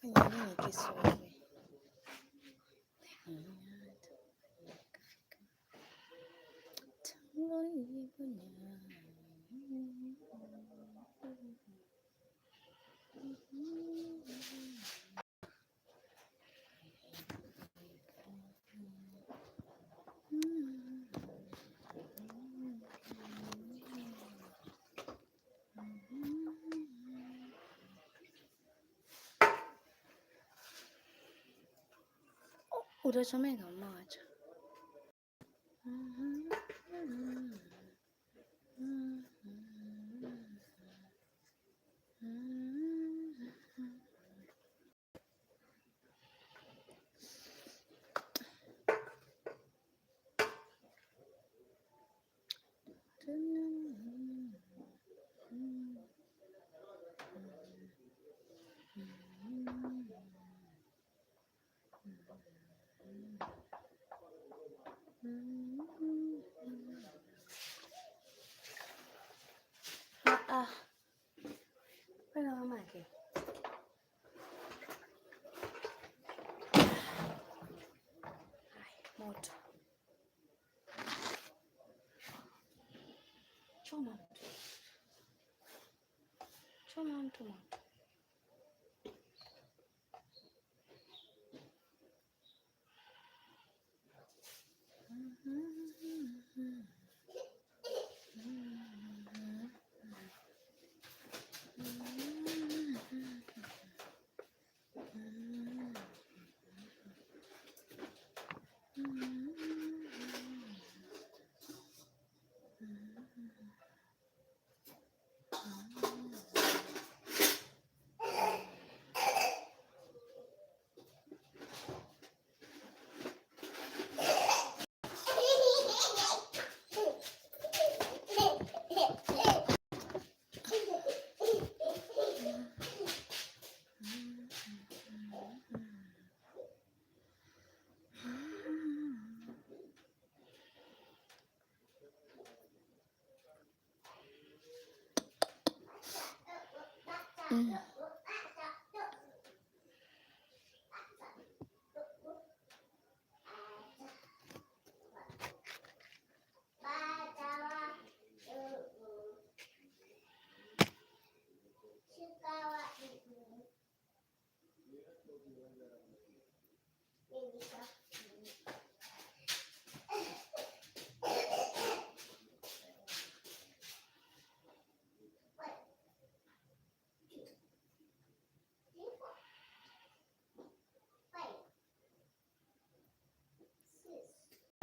Nyingine Kiswahili. Utachomeka mmoja. Kwenda mamake. Moto. Choma mtu. Choma mtu moto.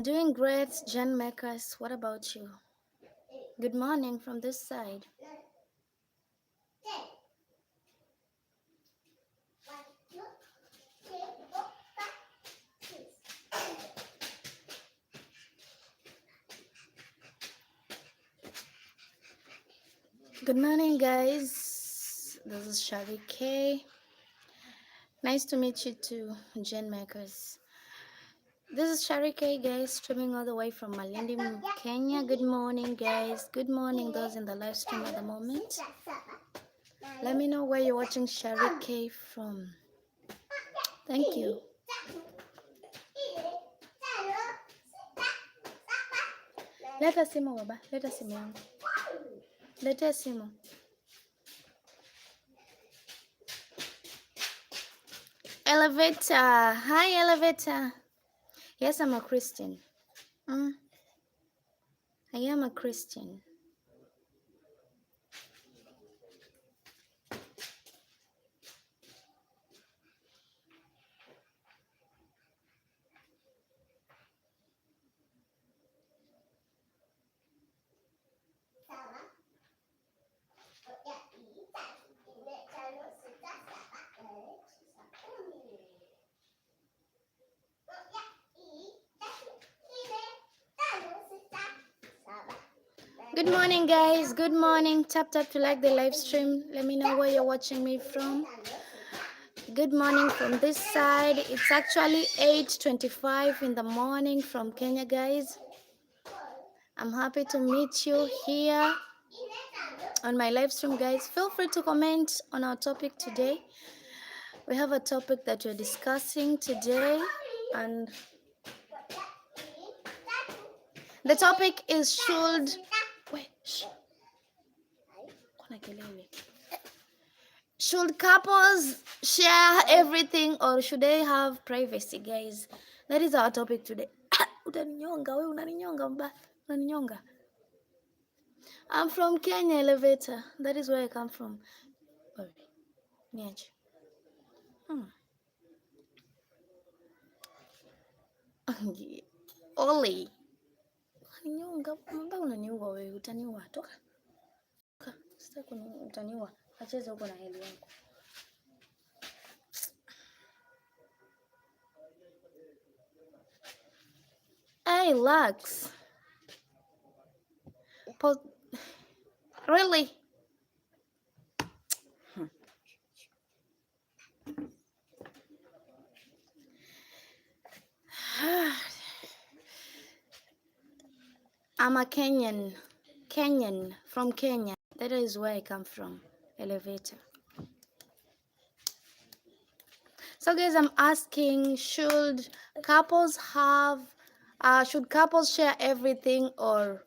Doing great, Jen Makers. What about you? Good morning from this side. Good morning, guys. This is Shari K. Nice to meet you too, Jen Makers. This is Shari K, guys, streaming all the way from Malindi, Kenya. Good morning, guys. Good morning, those in the live stream at the moment. Let me know where you're watching Shari K from. Thank you. Leta simu baba, leta simu yangu. Leta simu. Elevator. Hi, Elevator. Yes, I'm a Christian. I am a Christian. Good morning, guys. Good morning. Tap to like the live stream. Let me know where you're watching me from. Good morning from this side. It's actually 8:25 in the morning from Kenya, guys. I'm happy to meet you here on my live stream, guys. Feel free to comment on our topic today. We have a topic that we're discussing today, and the topic is should couples share everything or should they have privacy, guys? That is our topic today. Utaninyonga wewe, unaninyonga mbaya, unaninyonga. I'm from Kenya, Elevator. That is where I come from. Niache. Oli. Unaninyonga mbaya, unaniua wewe, utaniua. Toka. Sitaki utaniua. Acheza huko na heli yako. Hey, Lux. Really? I'm a Kenyan from Kenya. That is where I come from. Elevator. So guys, I'm asking, should couples share everything or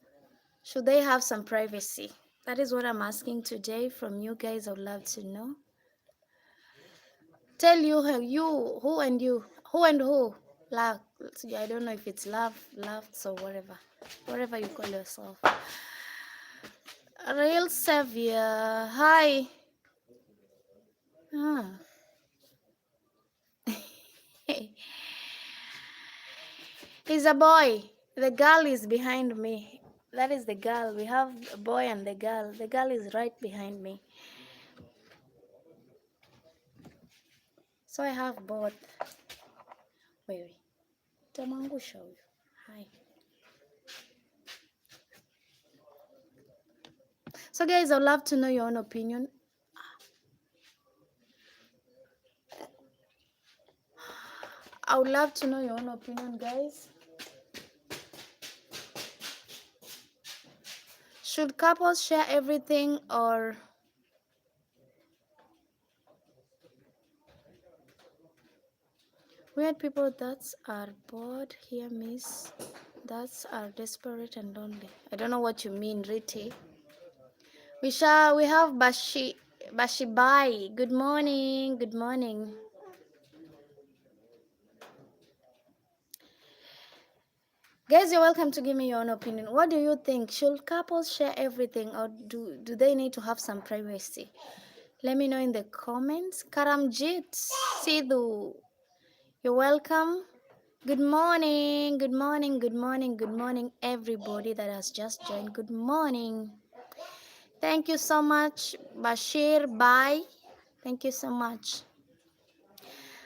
should they have some privacy? That is what I'm asking today from you guys. I would love to know. Tell who and who. Love. I don't know if it's love, so whatever you call yourself. Real savior. Hi. He's a boy. The girl is behind me. That is the girl. We have a boy and the girl. The girl is right behind me. So I have both. Wait. Tamangusha huyu. Hi. So guys, I'd love to know your own opinion. I would love to know your own opinion, guys. Should couples share everything or weird people that are bored here, miss, that are desperate and lonely? I don't know what you mean, Riti. We have Bashibai. Good morning. Good morning. Guys, you're welcome to give me your own opinion. What do you think? Should couples share everything or do they need to have some privacy? Let me know in the comments. Karamjit Sidhu, you're welcome. Good morning. Good morning. Good morning. Good morning, everybody that has just joined. Good morning. Thank you so much, Bashir. Bye. Thank you so much.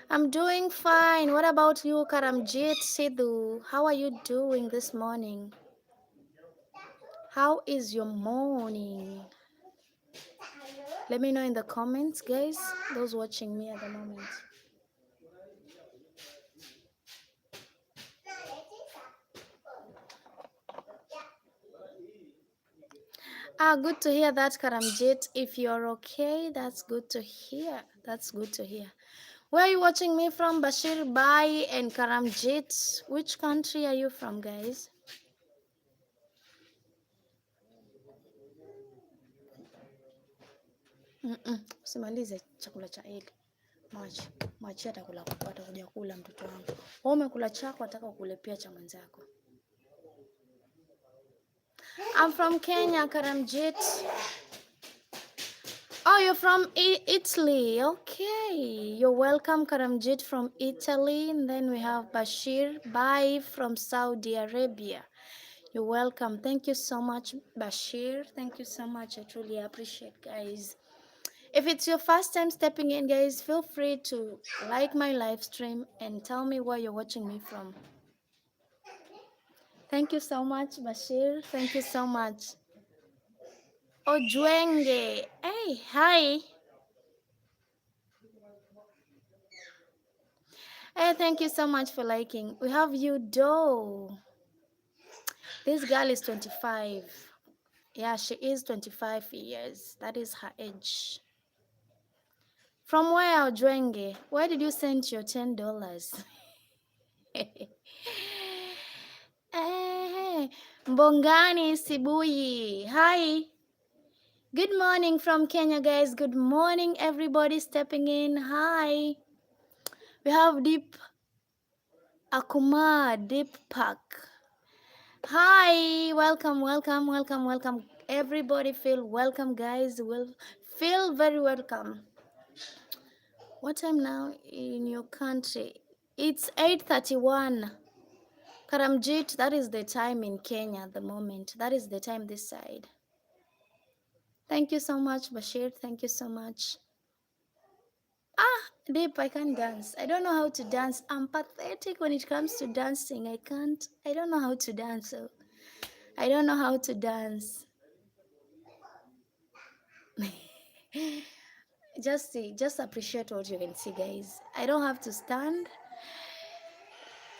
I'm doing fine. What about you, Karamjit Sidhu? How are you doing this morning? How is your morning? Let me know in the comments, guys, those watching me at the moment. Good to hear that, Karamjit. If you're okay, that's good to hear. That's good to hear. Where are you watching me from, Bashir Bai and Karamjit? Which country are you from, guys? Usimalize chakula cha Eli. Mwachi atakuja kula mtoto wangu. Wewe umekula chako, ataka kukulepea cha mwenzako. I'm from Kenya, Karamjit. Oh, you're from Italy. Okay. You're welcome, Karamjit from Italy. And then we have Bashir Bai from Saudi Arabia. You're welcome. Thank you so much, Bashir. Thank you so much. I truly appreciate, guys. If it's your first time stepping in, guys, feel free to like my live stream and tell me where you're watching me from. Thank you so much, Bashir. Thank you so much. Ojwenge. Hey, hi. Hey, thank you so much for liking. We have Udo. This girl is 25. Yeah, she is 25 years. That is her age. From where, Ojwenge? Where did you send your $10? Hey, Mbongani Sibuyi. Hi. Good morning from Kenya, guys. Good morning, everybody stepping in. Hi. We have Deep Akuma, Deep Park. Hi. Welcome, welcome, welcome, welcome. Everybody feel welcome, guys. Will feel very welcome. What time now in your country? It's 8:31. Karamjit, that is the time in Kenya at the moment. That is the time this side. Thank you so much, Bashir. Thank you so much. Deep, I can't dance. I don't know how to dance. I'm pathetic when it comes to dancing. I don't know how to dance. So I don't know how to dance. Just see, just appreciate what you can see, guys. I don't have to stand.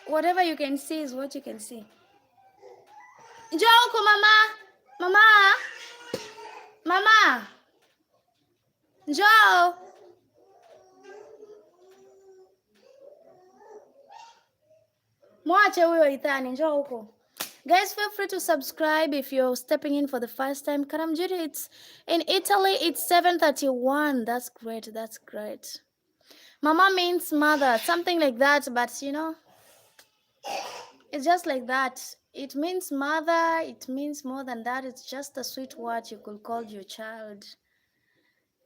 Whatever you can see is what you can see. Njoo, mama. Mama. Mama. Njoo. Mwache huyo Ithani, njoo huko. Guys, feel free to subscribe if you're stepping in for the first time. Karamjiri, it's in Italy, it's 7:31. That's great, that's great. Mama means mother, something like that, but you know, it's just like that. It means mother, it means more than that. It's just a sweet word you could call your child.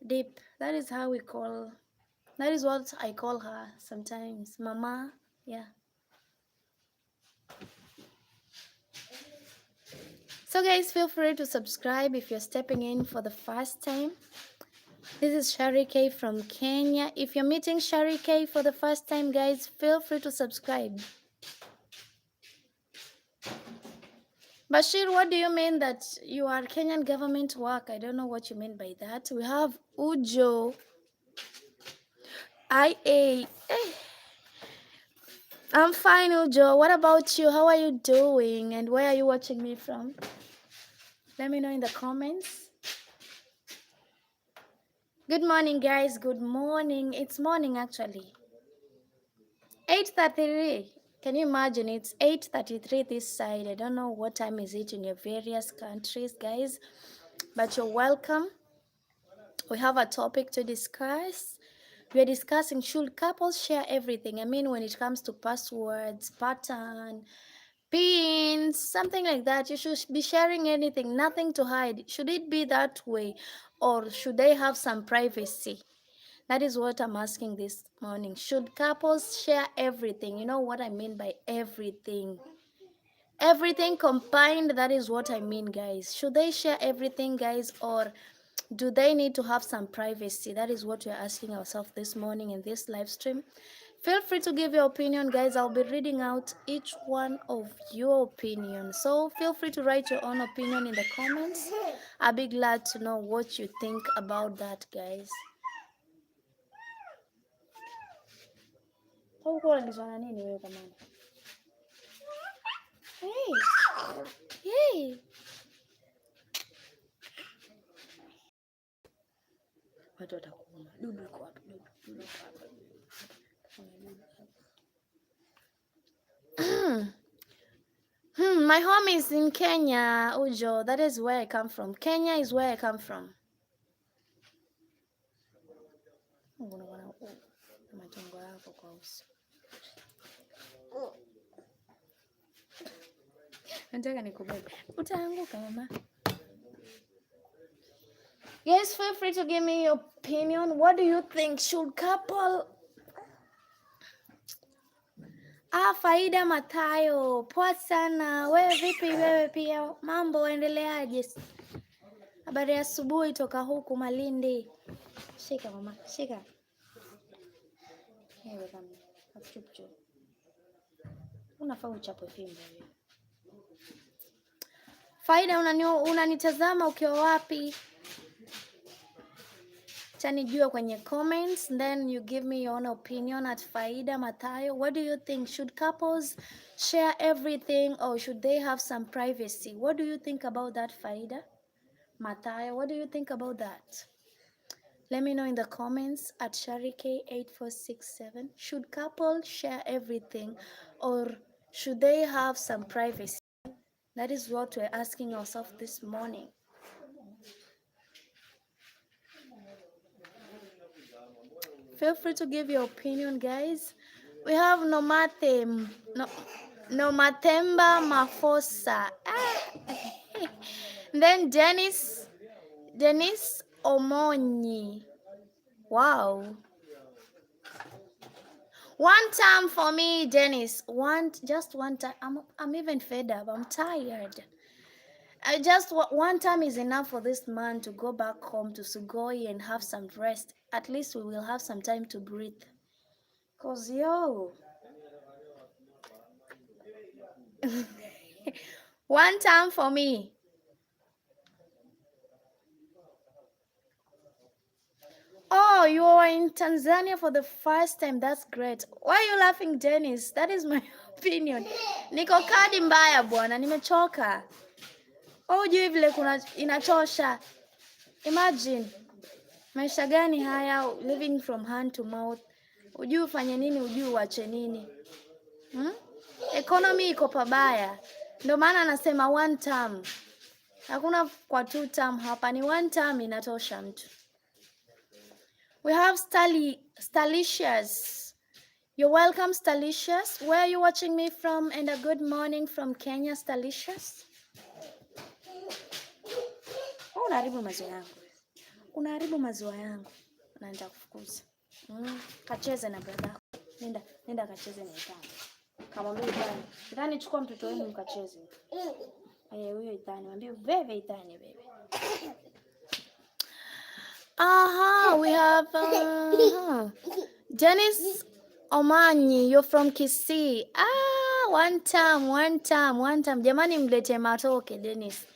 Deep, that is how we call, that is what I call her sometimes. Mama, yeah. So guys, feel free to subscribe if you're stepping in for the first time. This is Shari K from Kenya. If you're meeting Shari K for the first time, guys, feel free to subscribe. Bashir, what do you mean that you are Kenyan government work? I don't know what you mean by that. We have Ujo. IA. I'm fine, Ujo. What about you? How are you doing? And where are you watching me from? Let me know in the comments. Good morning, guys. Good morning. It's morning, actually. 8:33. Can you imagine? It's 8:33 this side. I don't know what time is it in your various countries, guys. But you're welcome. We have a topic to discuss. We are discussing, should couples share everything? I mean, when it comes to passwords, pattern, pins, something like that, you should be sharing anything, nothing to hide. Should it be that way, or should they have some privacy? That is what I'm asking this morning. Should couples share everything? You know what I mean by everything. Everything combined, that is what I mean, guys. Should they share everything, guys, or do they need to have some privacy? That is what we're asking ourselves this morning in this live stream. Feel free to give your opinion, guys. I'll be reading out each one of your opinions. So feel free to write your own opinion in the comments. I'll be glad to know what you think about that, guys. Hey. Watu watakuuma. Dudu iko wapi? Dudu iko hapa. My home is in Kenya, Ujo. That is where I come from. Kenya is where I come from. Nataka nikubebe. Utaanguka mama. Yes, feel free to give me your opinion. What do you think? Should couple... Faida Mathayo, poa sana. Wewe vipi wewe pia? Mambo endeleaje? Habari ya asubuhi toka huku Malindi. Shika mama, shika. Hewe kama achuchu. Unafaa uchapwe fimbo hiyo. Faida, unanitazama ukiwa wapi? Chanijua kwenye comments, then you give me your own opinion at Faida Mathayo. What do you think? Should couples share everything, or should they have some privacy? What do you think about that, Faida Mathayo? What do you think about that? Let me know in the comments at Sharike8467. Should couples share everything or should they have some privacy? That is what we're asking ourselves this morning. Feel free to give your opinion, guys. We have Nomathemba Mafosa. Then Dennis Omonyi. Wow. One time for me, Dennis. Just one time. I'm even fed up. I'm tired. One time is enough for this man to go back home to Sugoi and have some rest. At least we will have some time to breathe. Cause one time for me. Oh, you are in Tanzania for the first time. That's great. Why are you laughing, Dennis? That is my opinion. Niko kadi mbaya bwana, nimechoka. Oh, hujui vile inachosha. Imagine maisha gani haya, living from hand to mouth. Hujui ufanye nini, hujui uache nini. Economy iko pabaya. Ndio maana anasema one term. Hakuna kwa two term hapa, ni one term inatosha mtu. We have Stalicious. You're welcome, Stalicious. Where are you watching me from? And a good morning from Kenya, Stalicious. Unaharibu maziwa yangu. Unaharibu maziwa yangu. Na nitakufukuza. Kacheze na brother. Nenda kacheze na Ithani. Kamwambie Ithani. Ithani, chukua mtoto wenu mkacheze. Huyo Ithani, mwambie veve Ithani bebe. We have Dennis Omanyi, you're from Kisii. One time. Jamani, mlete matoke Dennis.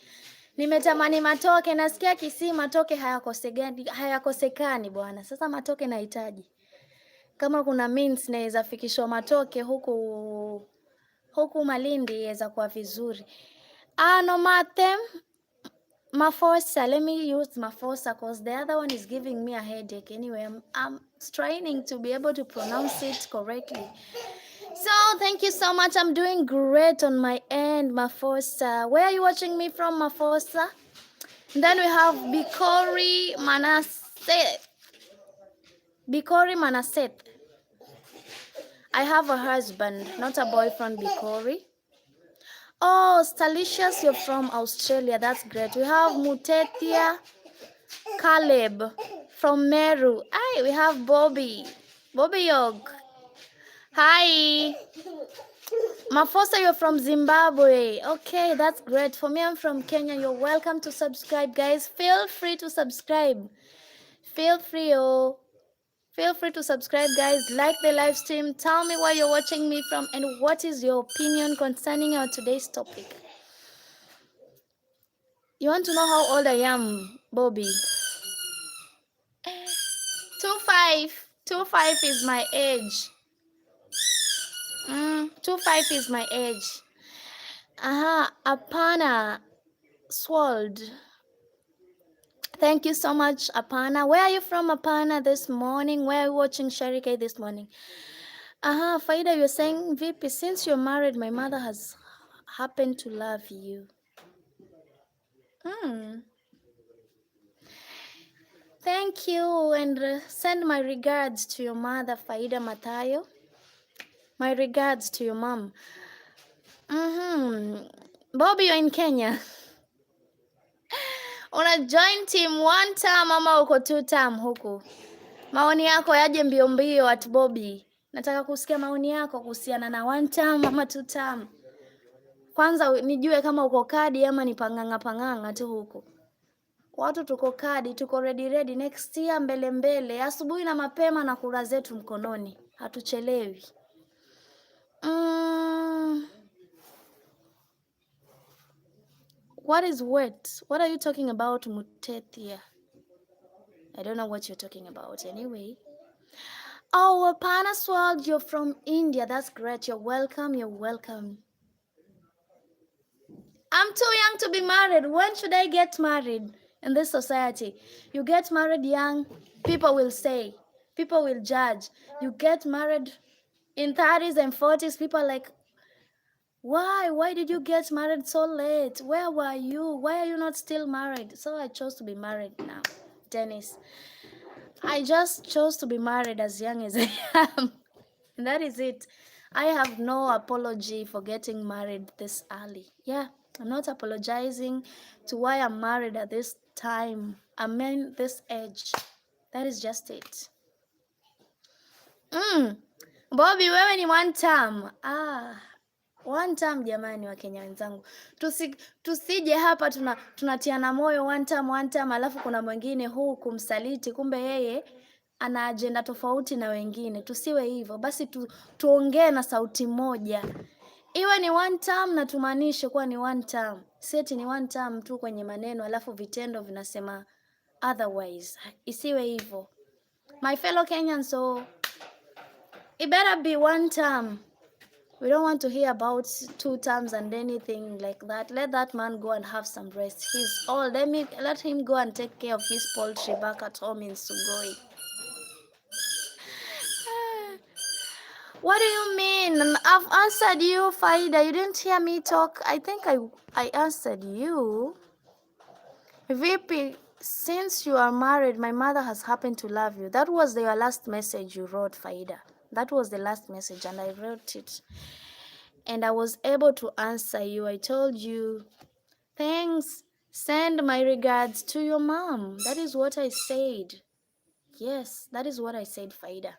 Nimetamani matoke, nasikia Kisii matoke hayakosekani bwana. Sasa matoke nahitaji. Kama kuna means naweza fikishwa matoke huku Malindi yaweza kuwa vizuri. Nomathem Mafosa, let me use Mafosa because the other one is giving me a headache. Anyway, I'm straining to be able to pronounce it correctly. So, thank you so much. I'm doing great on my end, Mafosa. Where are you watching me from, Mafosa? And then we have Bikori Manaset. I have a husband, not a boyfriend, Bikori. Oh, Stalicious, you're from Australia. That's great. We have Mutetia Caleb from Meru. Hi, we have Bobby Yog. Hi. Mafosa, you're from Zimbabwe. Okay, that's great. For me, I'm from Kenya. You're welcome to subscribe, guys. Feel free to subscribe. Feel free to subscribe, guys. Like the live stream. Tell me where you're watching me from and what is your opinion concerning our today's topic. You want to know how old I am, Bobby? 25 is my age. 25 is my age. Apana Swald. Thank you so much, Apana. Where are you from, Apana, this morning? Where are you watching Sharike this morning? Faida, you're saying, Vipi, since you're married, my mother has happened to love you. Thank you, and send my regards to your mother, Faida Matayo. My regards to your mom. Bobby, you're in Kenya. Una join team one term ama uko two term huku? Maoni yako yaje mbio mbio at Bobby. Nataka kusikia maoni yako kuhusiana na one term ama two term. Kwanza nijue kama uko kadi ama ni panganga tu huku. Watu tuko kadi, tuko ready next year mbele. Asubuhi na mapema na kura zetu mkononi. Hatuchelewi. What is wet? What are you talking about, Mutetia? I don't know what you're talking about anyway. Oh, Panaswald, you're from India. That's great. You're welcome. I'm too young to be married. When should I get married? in this society. You get married young, people will say, people will judge. You get married in 30s and 40s, people are like, why did you get married so late? Where were you? Why are you not still married? So I chose to be married now, Dennis. I just chose to be married as young as I am. And that is it. I have no apology for getting married this early. Yeah, I'm not apologizing to why I'm married at this time. I mean this age. That is just it. Bobby, wewe ni one time. One time jamani, wa Kenya wenzangu. Tusije hapa tunatiana moyo one time, alafu kuna mwingine huu kumsaliti, kumbe yeye ana agenda tofauti na wengine. Tusiwe hivyo. Basi tuongee na sauti moja. Iwe ni one time na tumaanishe kuwa ni one time. Seti ni one time tu kwenye maneno alafu vitendo vinasema otherwise. Isiwe hivyo. My fellow Kenyans, so it better be one time. We don't want to hear about 2 times and anything like that. Let that man go and have some rest. He's old. Let him go and take care of his poultry back at home in Sugoi. What do you mean? I've answered you, Faida. You didn't hear me talk. I think I answered you. Vipi, since you are married, my mother has happened to love you. That was your last message you wrote, Faida. That was the last message, and I wrote it. And I was able to answer you. I told you, thanks. Send my regards to your mom. That is what I said. Yes, that is what I said, Faida.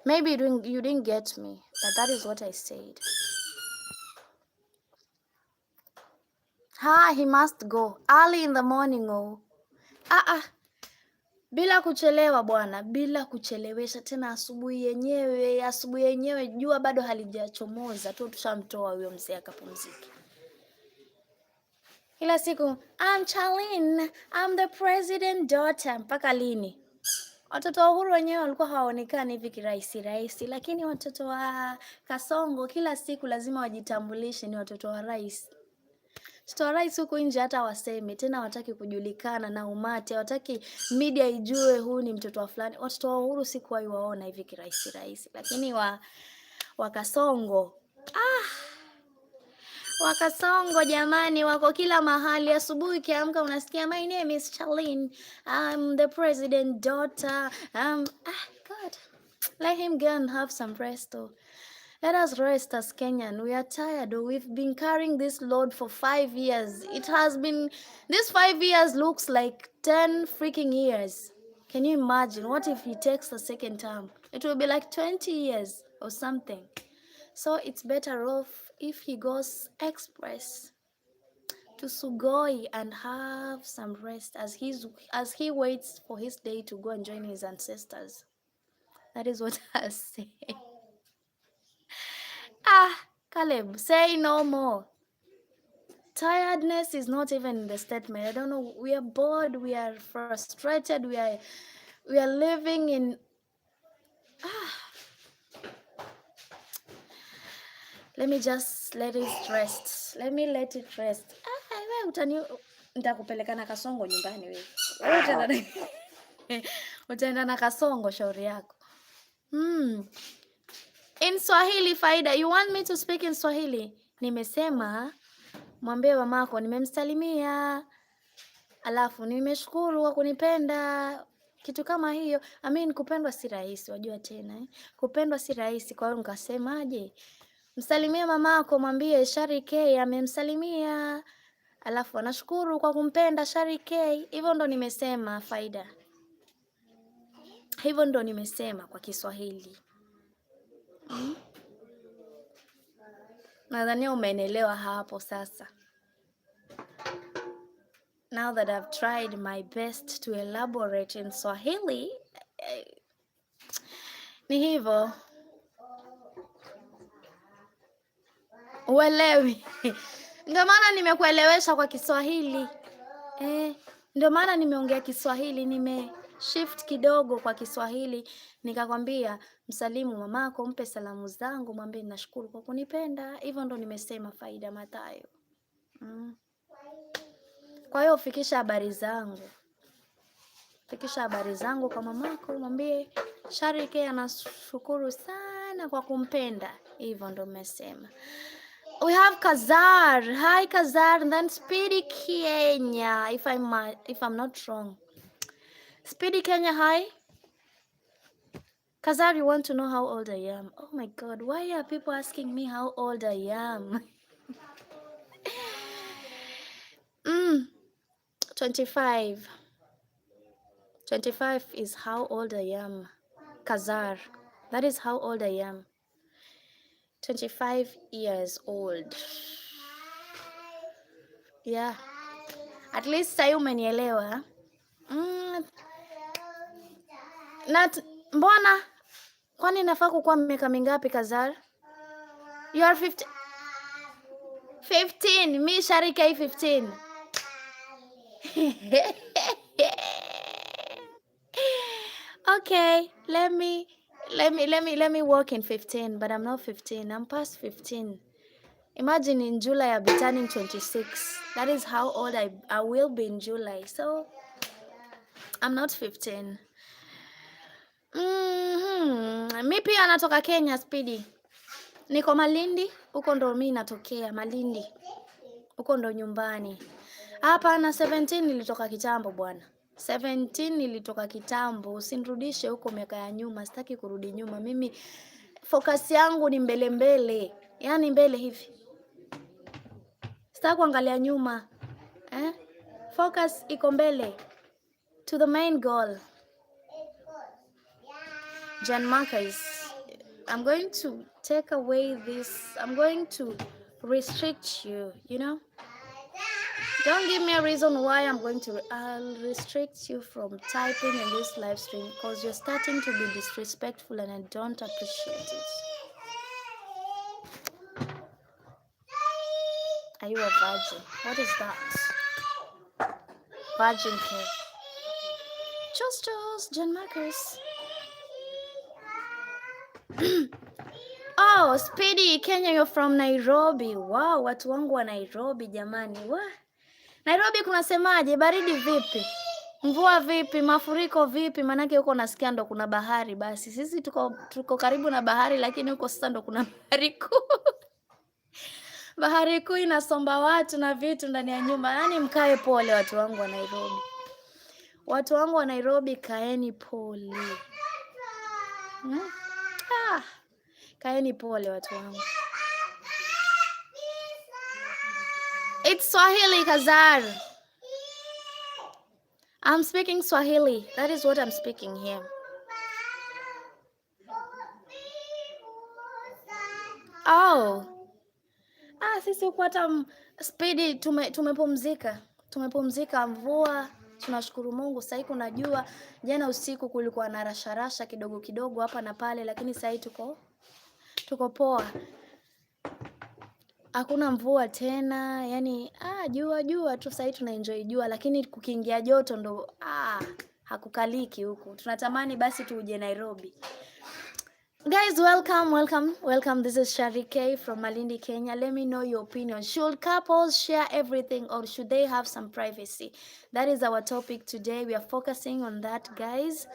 Maybe you didn't get me, but that is what I said. He must go early in the morning. Bila kuchelewa bwana, bila kuchelewesha tena. Asubuhi yenyewe jua bado halijachomoza tu tushamtoa huyo mzee akapumzike. Kila siku I'm Charlene, I'm the president daughter. Mpaka lini? Watoto wa Uhuru wenyewe walikuwa hawaonekani hivi kirahisi, lakini watoto wa Kasongo kila siku lazima wajitambulishe ni watoto wa rais. Watoto wa rais huku nje hata waseme tena, wataki kujulikana na umati, wataki media ijue huu ni mtoto wa fulani. Watoto wa Uhuru sikuwahi waona hivi kirahisi, lakini wa Kasongo Wakasongo jamani, wako kila mahali. Asubuhi kiamka unasikia my name is Charlene, I'm the president daughter. God, let him go and have some rest though. Let us rest as Kenyan. We are tired. We've been carrying this load for 5 years. This 5 years looks like 10 freaking years. Can you imagine? What if he takes the second term? It will be like 20 years or something. So it's better off if he goes express to Sugoi and have some rest as he waits for his day to go and join his ancestors. That is what I say. Caleb, say no more. Tiredness is not even in the statement. I don't know. We are bored. We are frustrated. We are living in. Let me just let it rest. Let me let it rest. Nitakupeleka na Kasongo nyumbani wewe. Utaenda na Kasongo, shauri yako. In Swahili, Faida, you want me to speak in Swahili? Nimesema mwambie mamako nimemsalimia. Alafu nimeshukuru kwa kunipenda. Kitu kama hiyo. Kupendwa si rahisi, wajua tena. Kupendwa si rahisi, kwa hiyo nikasemaje? Msalimia mamako, mwambie Shari K amemsalimia. Alafu anashukuru kwa kumpenda Shari K. Hivyo ndo nimesema, Faida. Hivyo ndo nimesema kwa Kiswahili. Nadhani umeelewa hapo sasa. Now that I've tried my best to elaborate in Swahili, ni hivyo. Uelewi. Ndio maana nimekuelewesha kwa Kiswahili. Ndio maana nimeongea Kiswahili, shift kidogo kwa Kiswahili, nikakwambia msalimu mamako, mpe salamu zangu, mwambie nashukuru kwa kunipenda. Hivyo ndo nimesema, Faida Mathayo. Kwa hiyo fikisha habari zangu. fikisha habari zangu kwa mamako, mwambie Sharike anashukuru sana kwa kumpenda. Hivyo ndo mmesema. We have Kazar. Hi Kazar, and then Speedy Kenya, if I'm not wrong. Speedy Kenya, hi. Kazar, you want to know how old I am? Oh my God, why are people asking me how old I am? 25. 25 is how old I am. Kazar, that is how old I am. 25 years old. Yeah. At least sahi umenielewa. Mbona? Kwani nafaa kukuwa miaka mingapi Kazar? You are 15. 15. Me Sharike 15. Okay, let me work in 15, but I'm not 15. I'm past 15. Imagine in July I'll be turning 26. That is how old I will be in July. So I'm not 15. Mi pia natoka Kenya, Speedy. Niko Malindi, huko ndo mi natokea Malindi. Huko ndo nyumbani. Hapa na 17 nilitoka kitambo bwana. 17 nilitoka kitambo, usinirudishe huko miaka ya nyuma, sitaki kurudi nyuma. Mimi focus yangu ni mbele mbele. Yaani mbele hivi. Sitaki kuangalia nyuma. Focus iko mbele. To the main goal. Jan Marcus, I'm going to take away this. I'm going to restrict you, you know? Don't give me a reason why I'm going to. I'll restrict you from typing in this live stream because you're starting to be disrespectful and I don't appreciate it. Are you a virgin? What is that? Virgin care. Just, Jan Marcus. Oh, Speedy, Kenya, you're from Nairobi. Wow, watu wangu wa Nairobi jamani. Nairobi kunasemaje? Baridi vipi? Mvua vipi? Mafuriko vipi? Manake huko nasikia ndo kuna bahari. Basi sisi tuko karibu na bahari, lakini huko sasa ndo kuna bahari kuu. Bahari kuu inasomba watu na vitu ndani ya nyumba. Yaani mkae pole watu wangu wa Nairobi. Watu wangu wa Nairobi, kaeni pole. Kaeni pole watu wangu. It's Swahili, Kazar. I'm speaking Swahili. That is what I'm speaking here. Oh. Sisi huku hata Speedy tumepumzika. Tumepumzika mvua. Tunashukuru Mungu. Sasa kuna jua. Jana usiku kulikuwa na rasharasha kidogo kidogo hapa na pale, lakini sasa tuko poa. Hakuna mvua tena, yani jua tu sasa tuna enjoy jua, lakini kukiingia joto ndo hakukaliki huku. Tunatamani basi tuje Nairobi. Guys, welcome. This is Sharike from Malindi, Kenya. Let me know your opinion. Should couples share everything or should they have some privacy? That is our topic today. We are focusing on that, guys.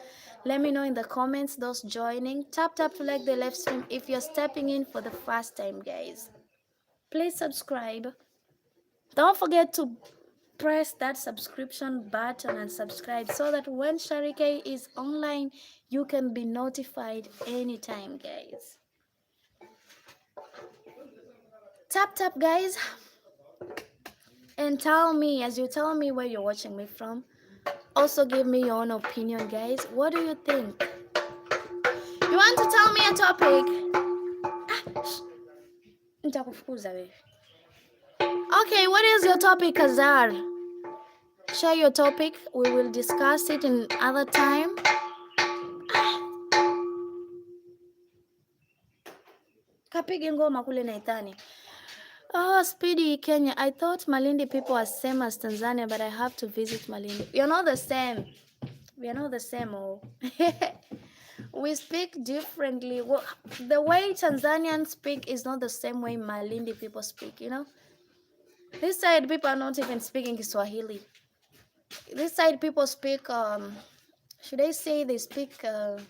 Let me know in the comments, those joining. Tap to like the live stream if you're stepping in for the first time, guys. Please subscribe. Don't forget to press that subscription button and subscribe so that when Sharike is online, you can be notified anytime, guys. Tap, guys. And tell me, as you tell me where you're watching me from, also give me your own opinion, guys. What do you think? You want to tell me a topic? Okay, what is your topic, Kazar? Share your topic. We will discuss it in other time. Kapige ngoma kule Naithani. Oh, Speedy, Kenya. I thought Malindi people are same as Tanzania, but I have to visit Malindi. You're not the same. We are not the same. Oh. We speak differently. Well, the way Tanzanians speak is not the same way Malindi people speak, you know? This side people are not even speaking Kiswahili. This side people speak should I say they speak, the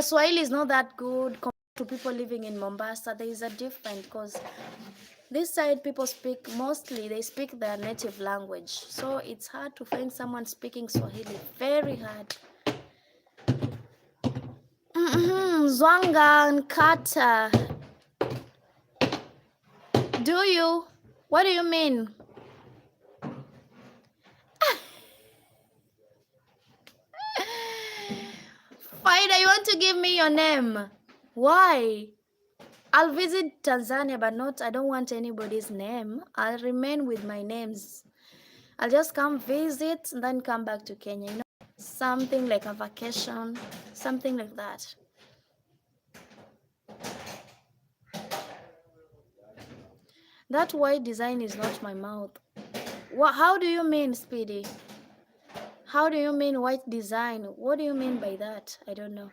Swahili is not that good compared to people living in Mombasa. There is a difference because this side people speak, mostly they speak their native language. So it's hard to find someone speaking Swahili. Very hard. Zwanga Nkata. Do you? What do you mean? Faida, you want to give me your name? Why? I'll visit Tanzania, but not, I don't want anybody's name. I'll remain with my names. I'll just come visit and then come back to Kenya. You know, something like a vacation, something like that. That white design is not my mouth. What? How do you mean, Speedy? How do you mean white design? What do you mean by that? I don't know.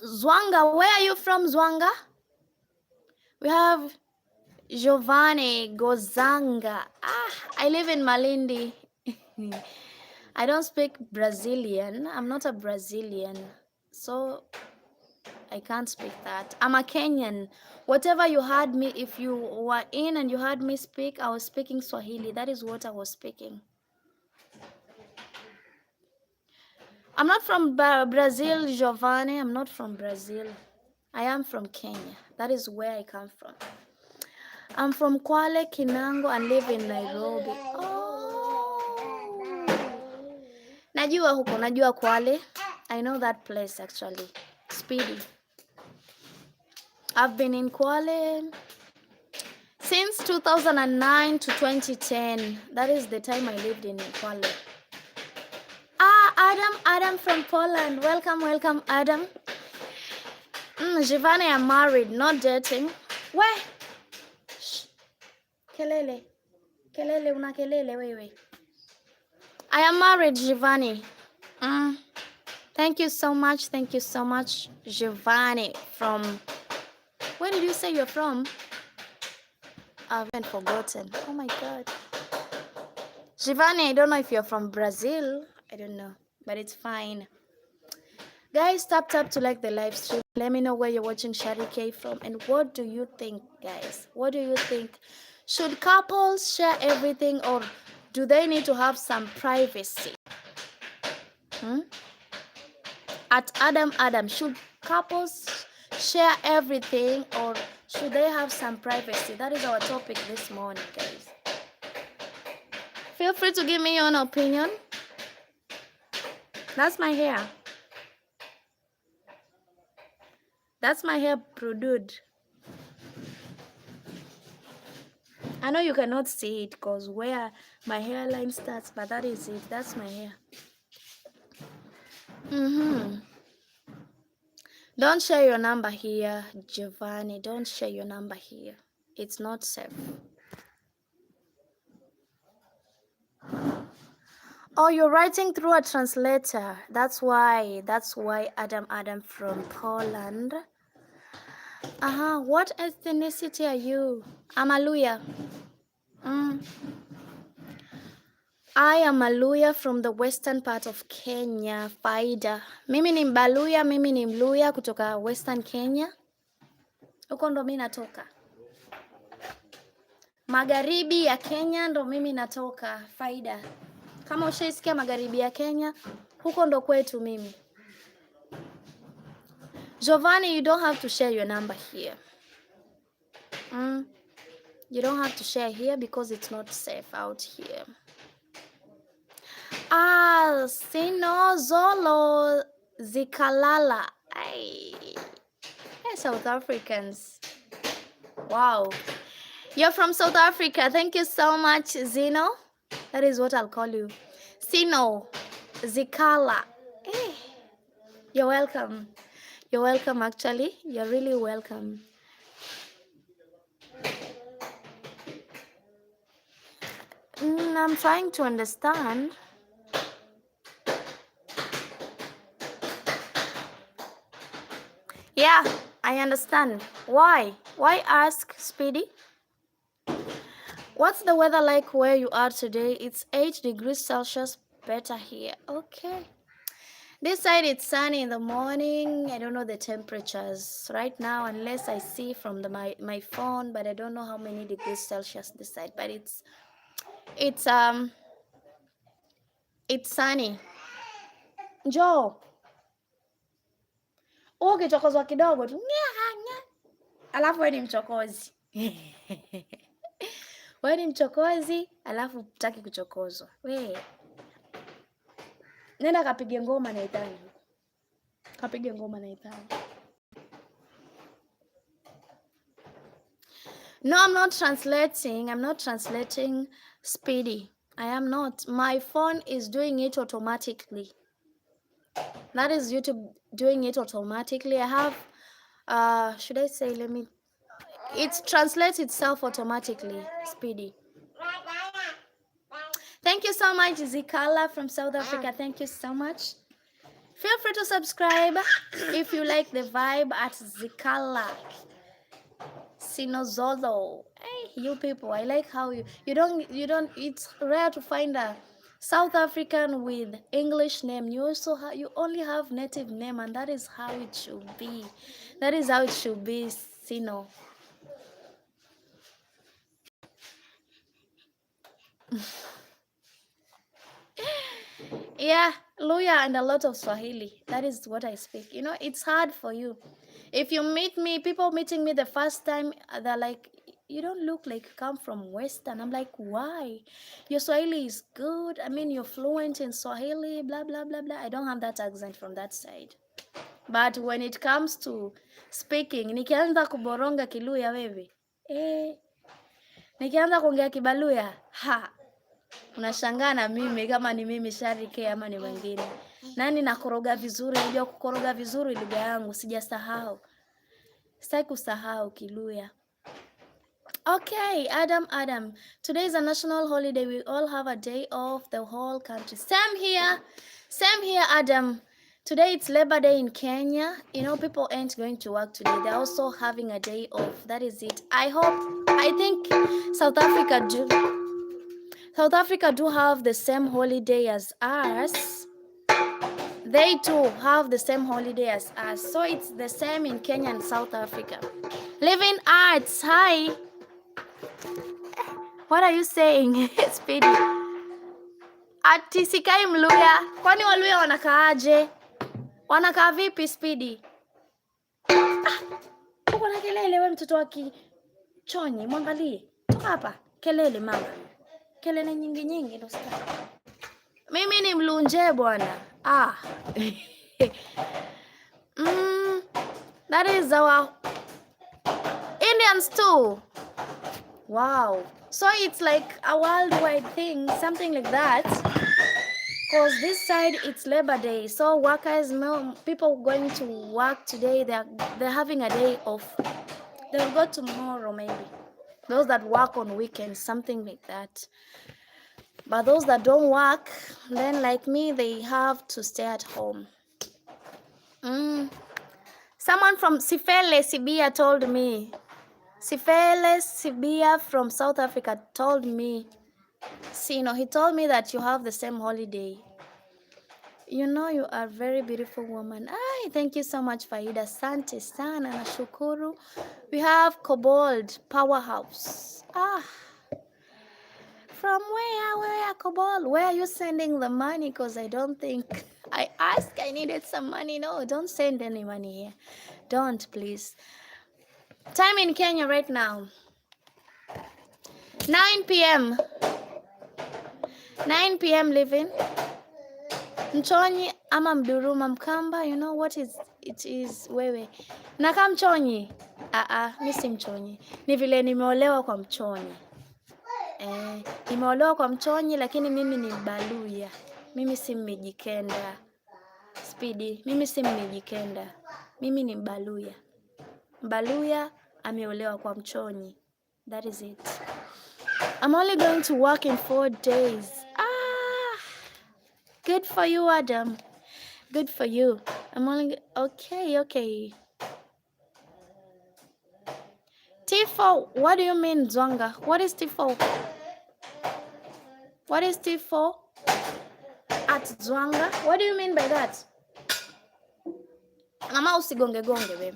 Zwanga, where are you from, Zwanga? We have Giovanni Gozanga. I live in Malindi. I don't speak Brazilian. I'm not a Brazilian. So I can't speak that. I'm a Kenyan. Whatever you heard me, if you were in and you heard me speak, I was speaking Swahili. That is what I was speaking. I'm not from Brazil, Giovanni. I'm not from Brazil. I am from Kenya. That is where I come from. I'm from Kwale, Kinango, and live in Nairobi. Oh. Najua huko, najua Kwale. I know that place actually. Speedy. I've been in Kwale since 2009 to 2010. That is the time I lived in Kwale. Adam from Poland. Welcome, Adam. Giovanni, I'm married, not dating. Where? Shh. Kelele, una kelele, wewe. I am married, Giovanni. Thank you so much, Giovanni. From, where did you say you're from? I haven't forgotten. Oh my God. Giovanni, I don't know if you're from Brazil. I don't know, but it's fine. Guys, tap to like the live stream. Let me know where you're watching Shari K from and what do you think, guys? What do you think? Should couples share everything or do they need to have some privacy? At Adam, should couples share everything or should they have some privacy? That is our topic this morning, guys. Feel free to give me your own opinion. That's my hair. That's my hair, Produd. I know you cannot see it because where my hairline starts, but that is it. That's my hair. Don't share your number here, Giovanni. Don't share your number here. It's not safe. Oh, you're writing through a translator. That's why Adam from Poland. What ethnicity are you? I'm a Luya. I am a Luya from the western part of Kenya, Faida. Mimi ni Mbaluya, mimi ni Mluya kutoka western Kenya. Huko ndo mimi natoka. Magharibi ya Kenya ndo mimi natoka, Faida. Kama ushaisikia magharibi ya Kenya, huko ndo kwetu mimi. Giovanni, you don't have to share your number here. You don't have to share here because it's not safe out here. Sino Zolo Zikalala. Hey, South Africans. Wow. You're from South Africa. Thank you so much, Zino. That is what I'll call you. Sino Zikala. Hey. You're welcome. You're welcome, actually. You're really welcome. I'm trying to understand. Yeah, I understand. Why? Why ask, Speedy? What's the weather like where you are today? It's 8 degrees Celsius better here. Okay. This side it's sunny in the morning. I don't know the temperatures right now unless I see from my phone, but I don't know how many degrees Celsius this side. But it's sunny. Njoo. Ukichokozwa kidogo tu. Alafu wewe ni mchokozi. Wewe ni mchokozi, alafu hutaki kuchokozwa. We. Nenda kapige ngoma na Ithani. Kapige ngoma na Ithani. No, I'm not translating. I'm not translating Speedy. I am not. My phone is doing it automatically. That is YouTube doing it automatically. I have, should I say, it translates itself automatically, Speedy. Thank you so much, Zikala from South Africa. Thank you so much. Feel free to subscribe if you like the vibe at Zikala. Sinozolo. Hey, you people, I like how you don't, it's rare to find a South African with English name. You only have native name, and that is how it should be. That is how it should be, Sino. Yeah, Luya and a lot of Swahili. That is what I speak. You know, it's hard for you. If you meet me, people meeting me the first time, they're like, you don't look like you come from Western. I'm like, why? Your Swahili is good. I mean, you're fluent in Swahili, blah, blah, blah, blah. I don't have that accent from that side. But when it comes to speaking, nikianza kuboronga Kiluya wewe, nikianza kuongea Kibaluya, unashangaa na mimi kama ni mimi Sharike ama ni wengine. Nani nakoroga vizuri, najua kukoroga vizuri lugha yangu, sijasahau. Sitaki kusahau Kiluya. Okay, Adam. Today is a national holiday. We all have a day off, the whole country. Same here, Adam. Today it's Labor Day in Kenya. You know, people ain't going to work today. They're also having a day off. That is it. I think South Africa do have the same holiday as us. They too have the same holiday as us. So it's the same in Kenya and South Africa. Living Arts, hi. What are you saying? Speedy. Ati sikai Mluya. Kwani Waluya wanakaaje? Wanakaa vipi Speedy? Uko na kelele wewe mtoto wa Kichonyi, mwangalie. Toka hapa. Kelele mama. Kelele nyingi ndo sitaki. Mimi ni Mlunje bwana. That is our Indians too. Wow. So it's like a worldwide thing, something like that. Because this side it's Labor Day, so workers, people going to work today, they're having a day off. They'll go tomorrow maybe. Those that work on weekends, something like that. But those that don't work, then like me, they have to stay at home. Someone from Sifele Sibia told me. Sifele Sibia from South Africa told me. Sino, he told me that you have the same holiday. You know, you are a very beautiful woman. Thank you so much, Faida. Asante sana, nashukuru. We have Kobold Powerhouse. From where Kobold? Where are you sending the money? Because I don't think I asked. I needed some money. No, don't send any money here. Don't, please. Time in Kenya right now. 9 p.m. 9 p.m. living. Mchonyi ama Mduruma Mkamba, you know what it is wewe. Naka Mchonyi. Mimi si Mchonyi. Ni vile nimeolewa kwa Mchonyi. Nimeolewa kwa Mchonyi lakini mimi ni Mbaluya. Mimi si Mmijikenda. Speedy, mimi si Mmijikenda. Mimi ni Mbaluya. Mbaluya ameolewa kwa Mchonyi. That is it. I'm only going to work in 4 days. Good for you, Adam. Good for you. I'm only okay. Tifo, what do you mean, Zwanga? What is Tifo? What is Tifo? at Zwanga. What do you mean by that? Mama usigonge gonge, babe.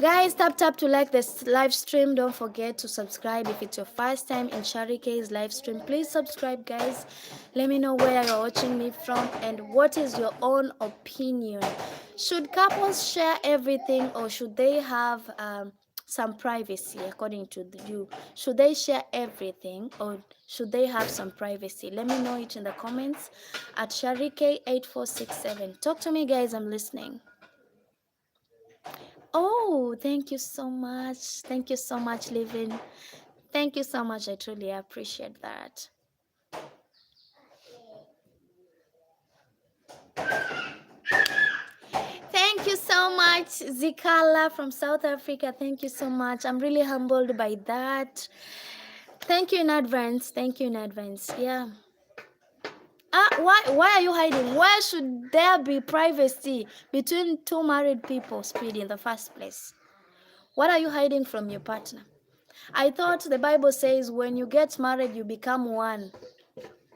Guys, tap to like this live stream. Don't forget to subscribe if it's your first time in Shari K's live stream. Please subscribe, guys. Let me know where you're watching me from and what is your own opinion. Should couples share everything or should they have some privacy according to you? Should they share everything or should they have some privacy? Let me know it in the comments at Shari K8467. Talk to me, guys. I'm listening. Oh, thank you so much. Thank you so much, Livin. Thank you so much. I truly appreciate that. Thank you so much, Zikala from South Africa. Thank you so much. I'm really humbled by that. Thank you in advance. Thank you in advance. Yeah. Why are you hiding? Why should there be privacy between two married people, Speedy, in the first place? What are you hiding from your partner? I thought the Bible says when you get married, you become one.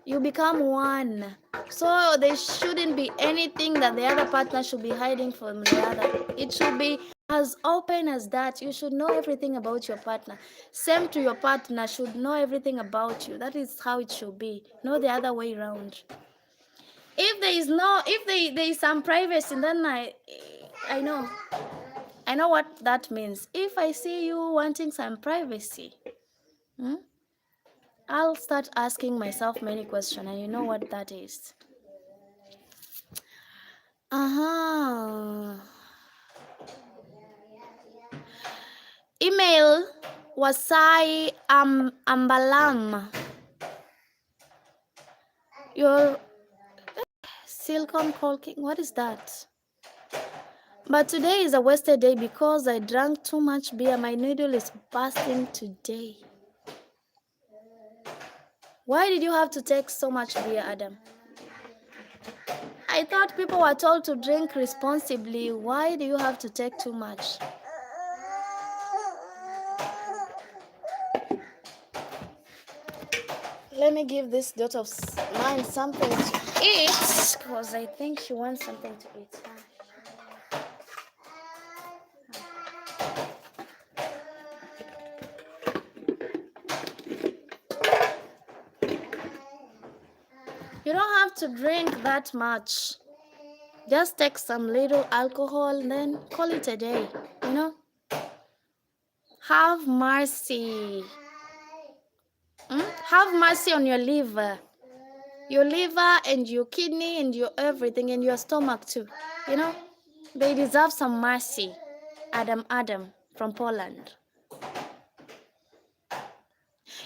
You become one. So there shouldn't be anything that the other partner should be hiding from the other. It should be as open as that. You should know everything about your partner. Same to your partner should know everything about you. That is how it should be. No the other way around. If there is some privacy, then I know what that means. If I see you wanting some privacy, I'll start asking myself many questions, and you know what that is. Email Wasai Ambalam. Your Silicon Colking. What is that? But today is a wasted day because I drank too much beer. My noodle is bursting today. Why did you have to take so much beer, Adam? I thought people were told to drink responsibly. Why do you have to take too much? Let me give this daughter of mine something to eat because I think she wants something to eat. You don't have to drink that much. Just take some little alcohol and then call it a day, you know? Have mercy. Have mercy on your liver. Your liver and your kidney and your everything and your stomach too, you know? They deserve some mercy. Adam from Poland.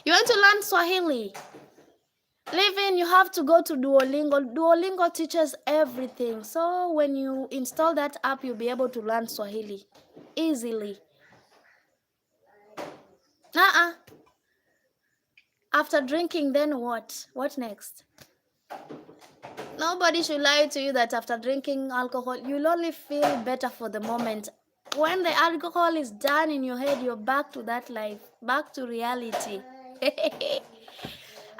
You want to learn Swahili? Living, you have to go to Duolingo. Duolingo teaches everything. So when you install that app, you'll be able to learn Swahili easily. After drinking, then what? What next? Nobody should lie to you that after drinking alcohol, you'll only feel better for the moment. When the alcohol is done in your head, you're back to that life, back to reality.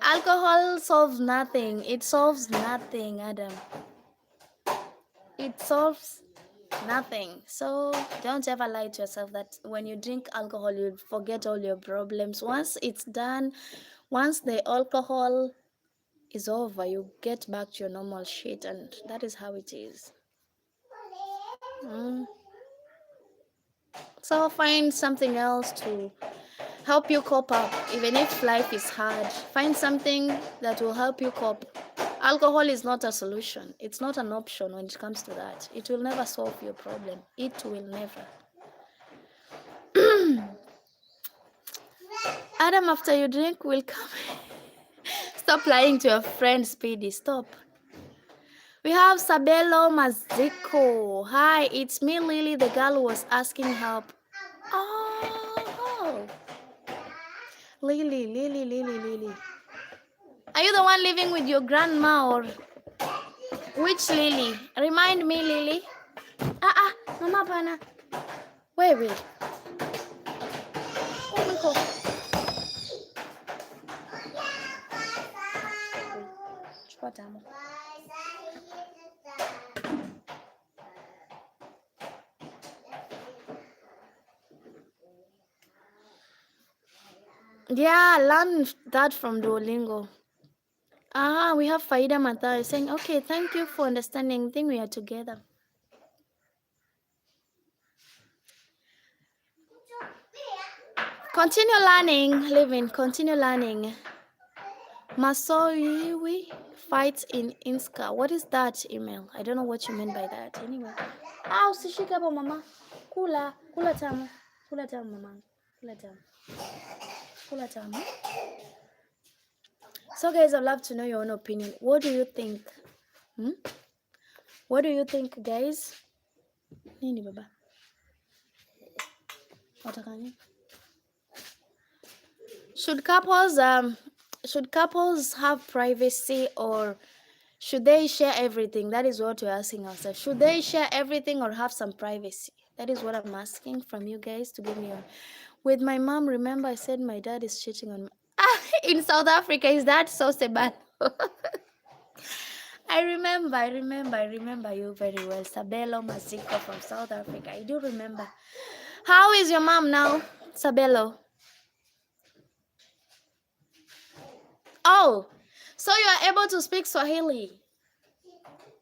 Alcohol solves nothing. It solves nothing, Adam. It solves nothing. So don't ever lie to yourself that when you drink alcohol, you forget all your problems. Once it's done, once the alcohol is over, you get back to your normal shit, and that is how it is. So find something else to help you cope up, even if life is hard. Find something that will help you cope. Alcohol is not a solution. It's not an option when it comes to that. It will never solve your problem. It will never. Adam, after you drink, will come. Stop lying to your friend, Speedy. Stop. We have Sabelo Maziko. Hi, it's me, Lily. The girl who was asking help. Oh. Lily. Are you the one living with your grandma or which Lily? Remind me, Lily. Mama pana. Wait. Yeah, learn that from Duolingo. Ah, we have Faida Mathai saying, okay, thank you for understanding. I think we are together. Continue learning, living, continue learning. Masoiwi fights in Inska. What is that email? I don't know what you mean by that. Anyway. Ah, usishike hapo mama. Kula, kula tamu. Kula tamu mama. Kula tamu. Kula tamu. So guys, I'd love to know your own opinion. What do you think? What do you think, guys? Nini baba? Watakani? Should couples have privacy, or should they share everything? That is what we're asking ourselves. Should they share everything or have some privacy? That is what I'm asking from you guys to give me on. With my mom, remember I said my dad is cheating on me. In South Africa, is that so bad? I remember you very well. Sabelo Masiko from South Africa. I do remember. How is your mom now, Sabelo? Oh, so you are able to speak Swahili.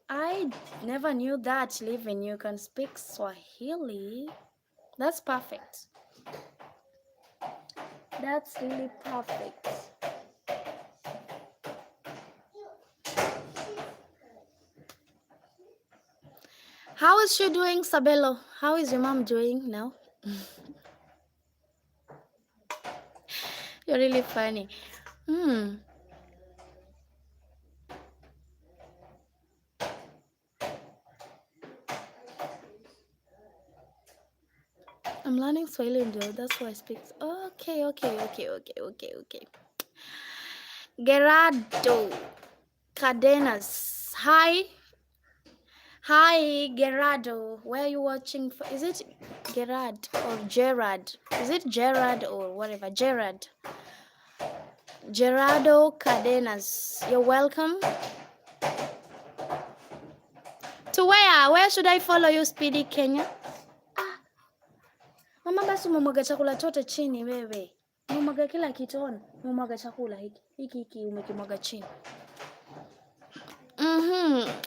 I never knew that, Living. You can speak Swahili. That's perfect. That's really perfect. How is she doing, Sabelo? How is your mom doing now? You're really funny. I'm learning Swahili, though. That's why I speak. Okay. Gerardo Cadenas. Hi, Gerardo. Where are you watching? Is it Gerard or Gerard? Is it Gerard or whatever? Gerard. Gerardo Cadenas. You're welcome. To where? Where should I follow you, Speedy Kenya? Mama, basi umemwaga chakula chote chini wewe. Umemwaga kila kitu on. Umemwaga chakula hiki umekimwaga chini.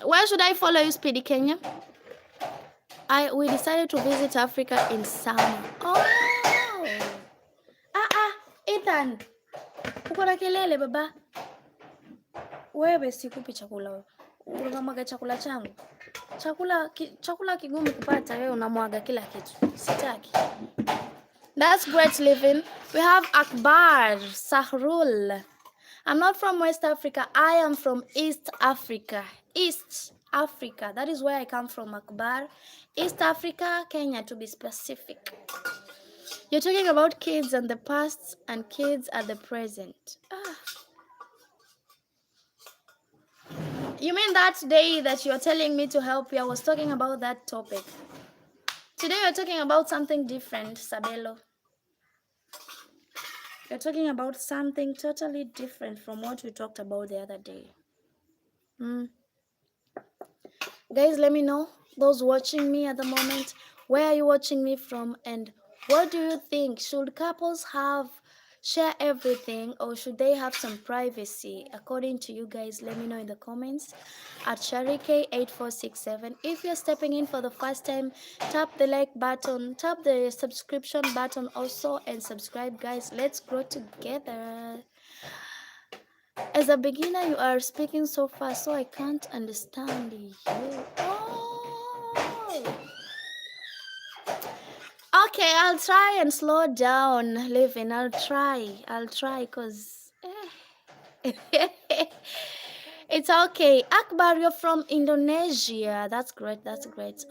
Where should I follow you, Speedy Kenya? We decided to visit Africa in summer. Oh. Ethan. Uko na kelele baba. Wewe sikupi chakula wewe. Unamwaga chakula changu. Chakula kigumu kupata, wewe unamwaga kila kitu. Sitaki. That's great, Living. We have Akbar Sahrul. I'm not from West Africa. I am from East Africa. East Africa. That is where I come from, Akbar. East Africa, Kenya, to be specific. You're talking about kids and the past and kids at the present. You mean that day that you're telling me to help you? I was talking about that topic. Today we're talking about something different, Sabelo. You're talking about something totally different from what we talked about the other day. Guys, let me know, those watching me at the moment, where are you watching me from, and what do you think? Should couples share everything, or should they have some privacy? According to you guys, let me know in the comments at Sharike8467. If you're stepping in for the first time, tap the like button, tap the subscription button also, and subscribe, guys. Let's grow together. As a beginner, you are speaking so fast, so I can't understand you. Okay, I'll try and slow down, Living. I'll try, because it's okay. Akbar, you're from Indonesia. That's great.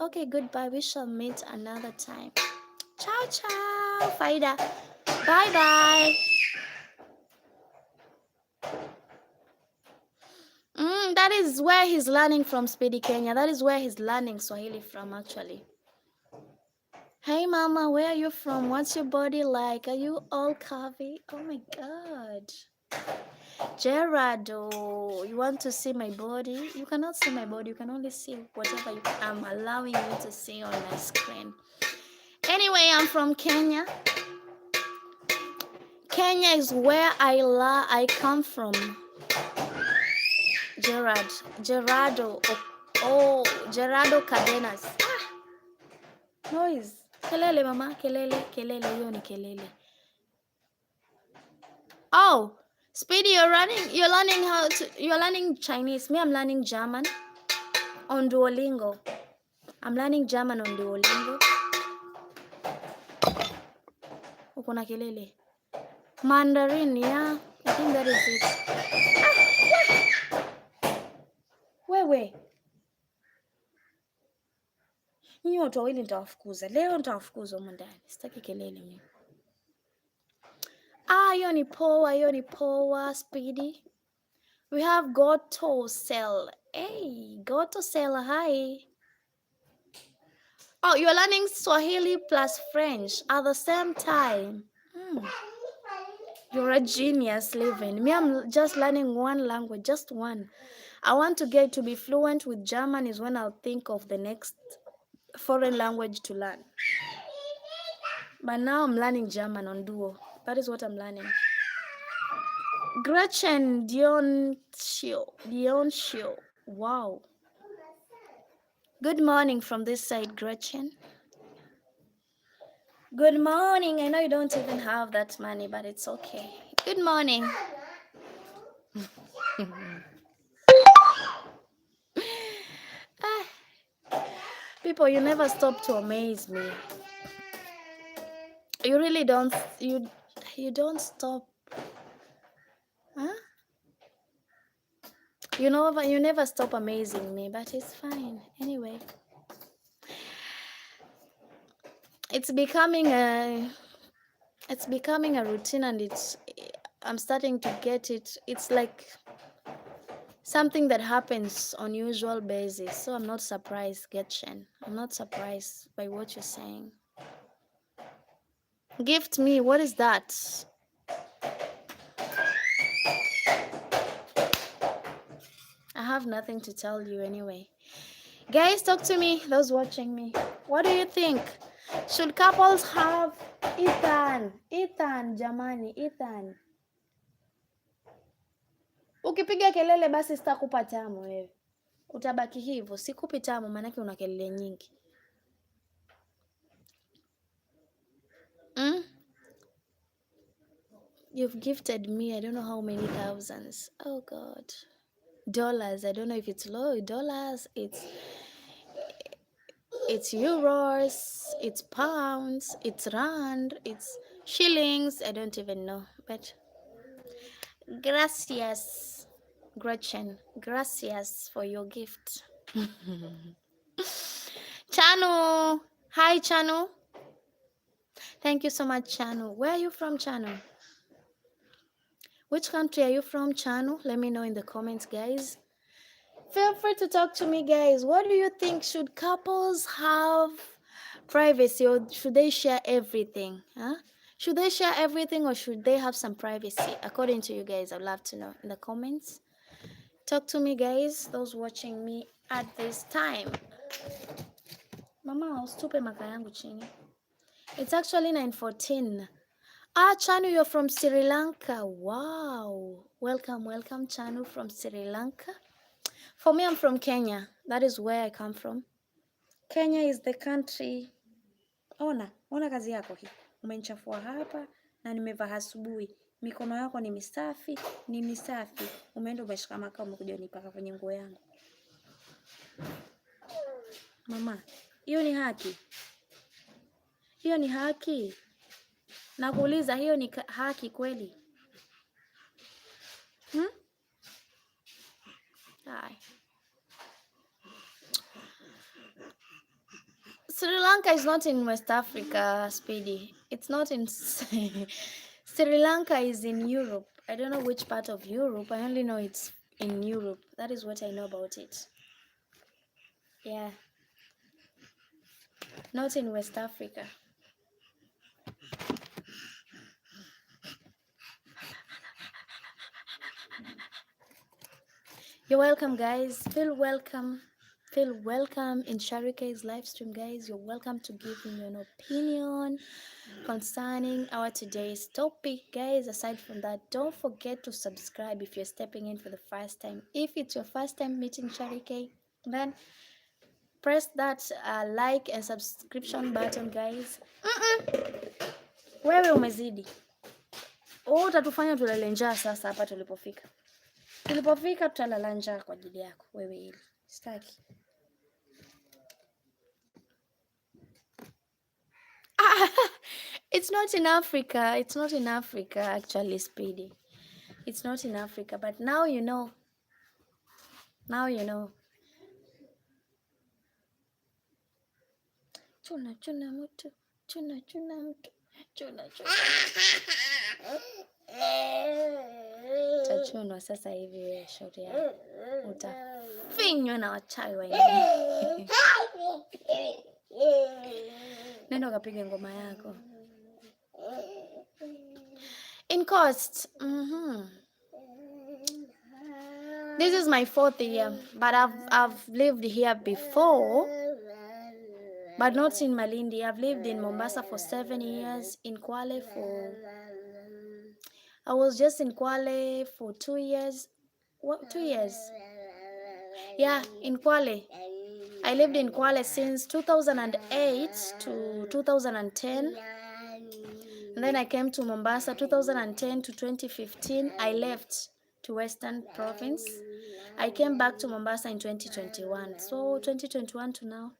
Okay, goodbye. We shall meet another time. Ciao, ciao. Faida. Bye. That is where he's learning from, Speedy Kenya. That is where he's learning Swahili from, actually. Hey, Mama, where are you from? What's your body like? Are you all curvy? Oh, my God. Gerardo, you want to see my body? You cannot see my body. You can only see whatever I'm allowing you to see on my screen. Anyway, I'm from Kenya. Kenya is where I come from. Gerardo. Gerardo Cadenas. Noise. Kelele mama, kelele, hiyo ni kelele. Oh, Speedy, you're learning Chinese. Me, I'm learning German on Duolingo. I'm learning German on Duolingo. Uko na kelele. Mandarin, yeah. I think that is it. Wewe. Nyinyi watu wawili nitawafukuza. Leo nitawafukuza humu ndani. Sitaki kelele mimi. Hiyo ni poa, Speedy. We have Goto Cell. Hey, Goto Cell, hi. Oh, you're learning Swahili plus French at the same time. You're a genius, Living. Me, I'm just learning one language, just one. I want to get to be fluent with German is when I'll think of the next foreign language to learn. But now I'm learning German on Duo. That is what I'm learning. Gretchen Dioncio. Wow. Good morning from this side, Gretchen. Good morning. I know you don't even have that money, but it's okay. Good morning. People, you never stop to amaze me. You really don't. You don't stop. Huh? You never stop amazing me, but it's fine. Anyway, it's becoming a routine, and I'm starting to get it. It's like something that happens on usual basis. So I'm not surprised, Getchen. I'm not surprised by what you're saying. Gift me, what is that? I have nothing to tell you anyway. Guys, talk to me, those watching me. What do you think? Should couples have Ethan, jamani, Ethan. Ukipiga kelele basi sitakupa tamu wewe. Utabaki hivyo, sikupi tamu maanake una kelele nyingi. You've gifted me, I don't know how many thousands. Oh God. Dollars, I don't know if it's low dollars, it's euros, it's pounds, it's rand, it's shillings, I don't even know. But gracias, Gretchen. Gracias for your gift. Chanu. Hi, Chanu. Thank you so much, Chanu. Where are you from, Chanu? Which country are you from, Chanu? Let me know in the comments, guys. Feel free to talk to me, guys. What do you think? Should couples have privacy, or should they share everything? Huh? Should they share everything, or should they have some privacy? According to you guys, I'd love to know in the comments. Talk to me, guys. Those watching me at this time. Mama, ustupe maka yangu chini. It's actually 9:14. Chanu, you're from Sri Lanka. Wow. Welcome, Chanu from Sri Lanka. For me, I'm from Kenya. That is where I come from. Kenya is the country. Ona kazi yako hii. Umenichafua hapa na nimevaa asubuhi. Mikono yako ni misafi. Umeenda umeshika makaa umekuja unipaka kwenye nguo yangu. Mama, hiyo ni haki? Hiyo ni haki? Nakuuliza, hiyo ni haki kweli? Hai. Sri Lanka is not in West Africa, Speedy. It's not in Sri Lanka is in Europe. I don't know which part of Europe. I only know it's in Europe. That is what I know about it. Yeah. Not in West Africa. You're welcome, guys. Feel welcome. feel welcome in Sharike's live stream, guys. You're welcome to give me an opinion concerning our today's topic, guys. Aside from that, don't forget to subscribe if you're stepping in for the first time. If it's your first time meeting Sharike, then press that like and subscription button, guys. Wewe umezidi. Utatufanya tulale njaa sasa hapa tulipofika. Tulipofika tutalala njaa kwa ajili yako wewe hili. Sitaki. It's not in Africa. It's not in Africa actually, Speedy. It's not in Africa, but now you know. Now you know. Chuna chuna mtu. Chuna chuna mtu. Chuna chuna. Tachunwa sasa hivi wewe, shauri yako. Utafinywa na wachawi wengine. Nenda ukapige ngoma yako. In Coast. This is my 4th year, but I've lived here before, but not in Malindi. I've lived in Mombasa for 7 years, in Kwale I was just in Kwale for 2 years. What, 2 years? Yeah, in Kwale. I lived in Kwale since 2008 to 2010. And then I came to Mombasa 2010 to 2015. I left to Western Province. I came back to Mombasa in 2021. So 2021 to now.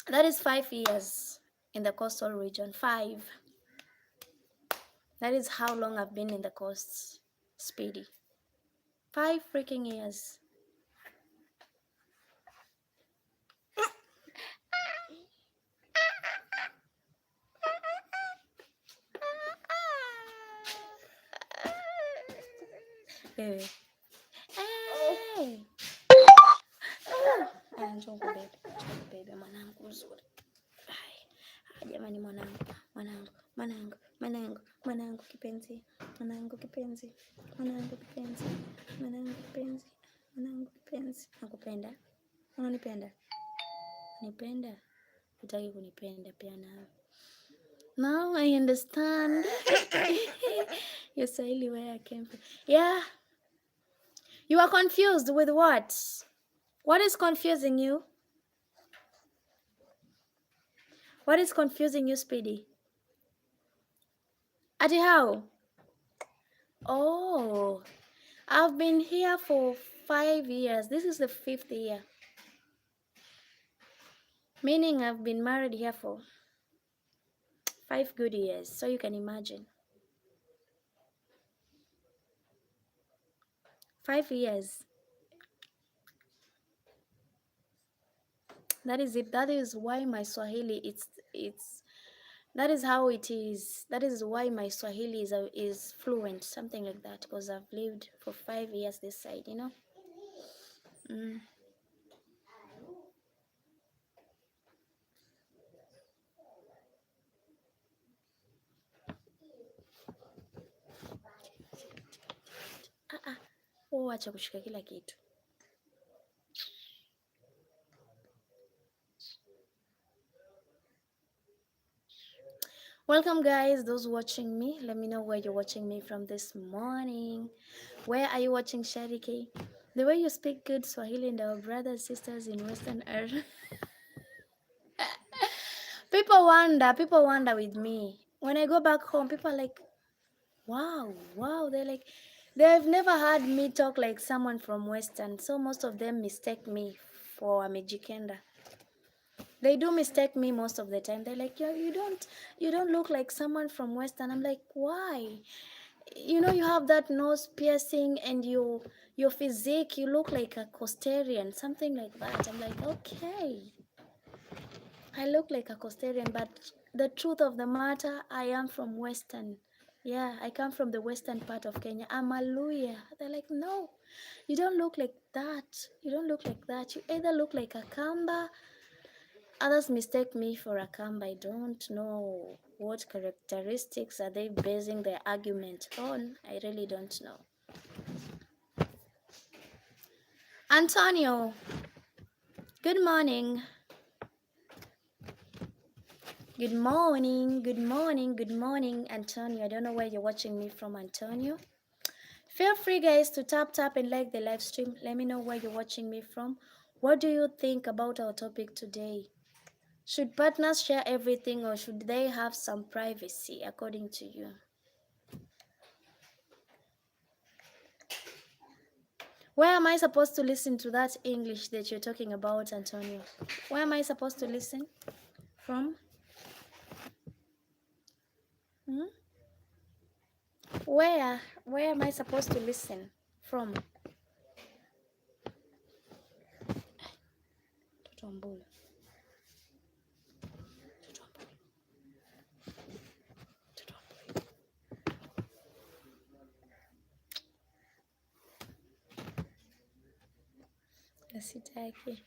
That is 5 years in the coastal region. 5. That is how long I've been in the coast, Speedy. 5 freaking years. Baby. Hey. Njoo baby, mwanangu mzuri. Jamani mwanangu kipenzi. Nakupenda. Unanipenda? Nipenda? Hutaki kunipenda pia nawe. Now I understand. You're Swahili where I came from. Yeah. You are confused with what? What is confusing you? What is confusing you, Speedy? Ati how? Oh, I've been here for 5 years. This is the 5th year. Meaning I've been married here for 5 good years. So you can imagine. 5 years. That is it. That is why my Swahili, that is how it is. That is why my Swahili is fluent, something like that, because I've lived for 5 years this side, you know. Acha kushika kila kitu. Welcome guys, those watching me. Let me know where you're watching me from this morning. Where are you watching Sharike? The way you speak good Swahili and our brothers sisters in Western Earth. People wonder with me. When I go back home, people are like, wow. They're like, they've never heard me talk like someone from Western. So most of them mistake me for a Mijikenda. They do mistake me most of the time. They're like, you don't look like someone from Western. I'm like, why? You know, you have that nose piercing and your physique, you look like a Costarian, something like that. I'm like, okay, I look like a Costarian, but the truth of the matter, I am from Western. Yeah, I come from the western part of Kenya. I'm a Luya. They're like, no, you don't look like that. You don't look like that. You either look like a Kamba. Others mistake me for a Kamba. I don't know what characteristics are they basing their argument on. I really don't know. Antonio, Good morning. Good morning. Good morning. Good morning, Antonio. I don't know where you're watching me from, Antonio. Feel free, guys, to tap and like the live stream. Let me know where you're watching me from. What do you think about our topic today? Should partners share everything or should they have some privacy, according to you? Where am I supposed to listen to that English that you're talking about, Antonio? Where am I supposed to listen from? Hmm? Where am I supposed to listen from? Tutombolo. Sitaki.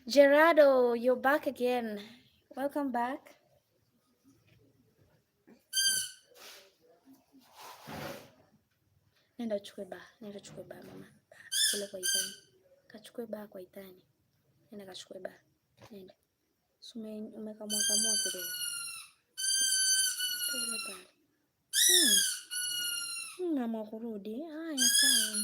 Gerardo, you're back again. Welcome back. Nenda uchukue ba mama. Kule kwa Itani. Kachukue ba kwa Itani. Nenda kachukue ba. Nenda. Umekamua kidogo. Kule pale. Mama kurudi. Haya sawa.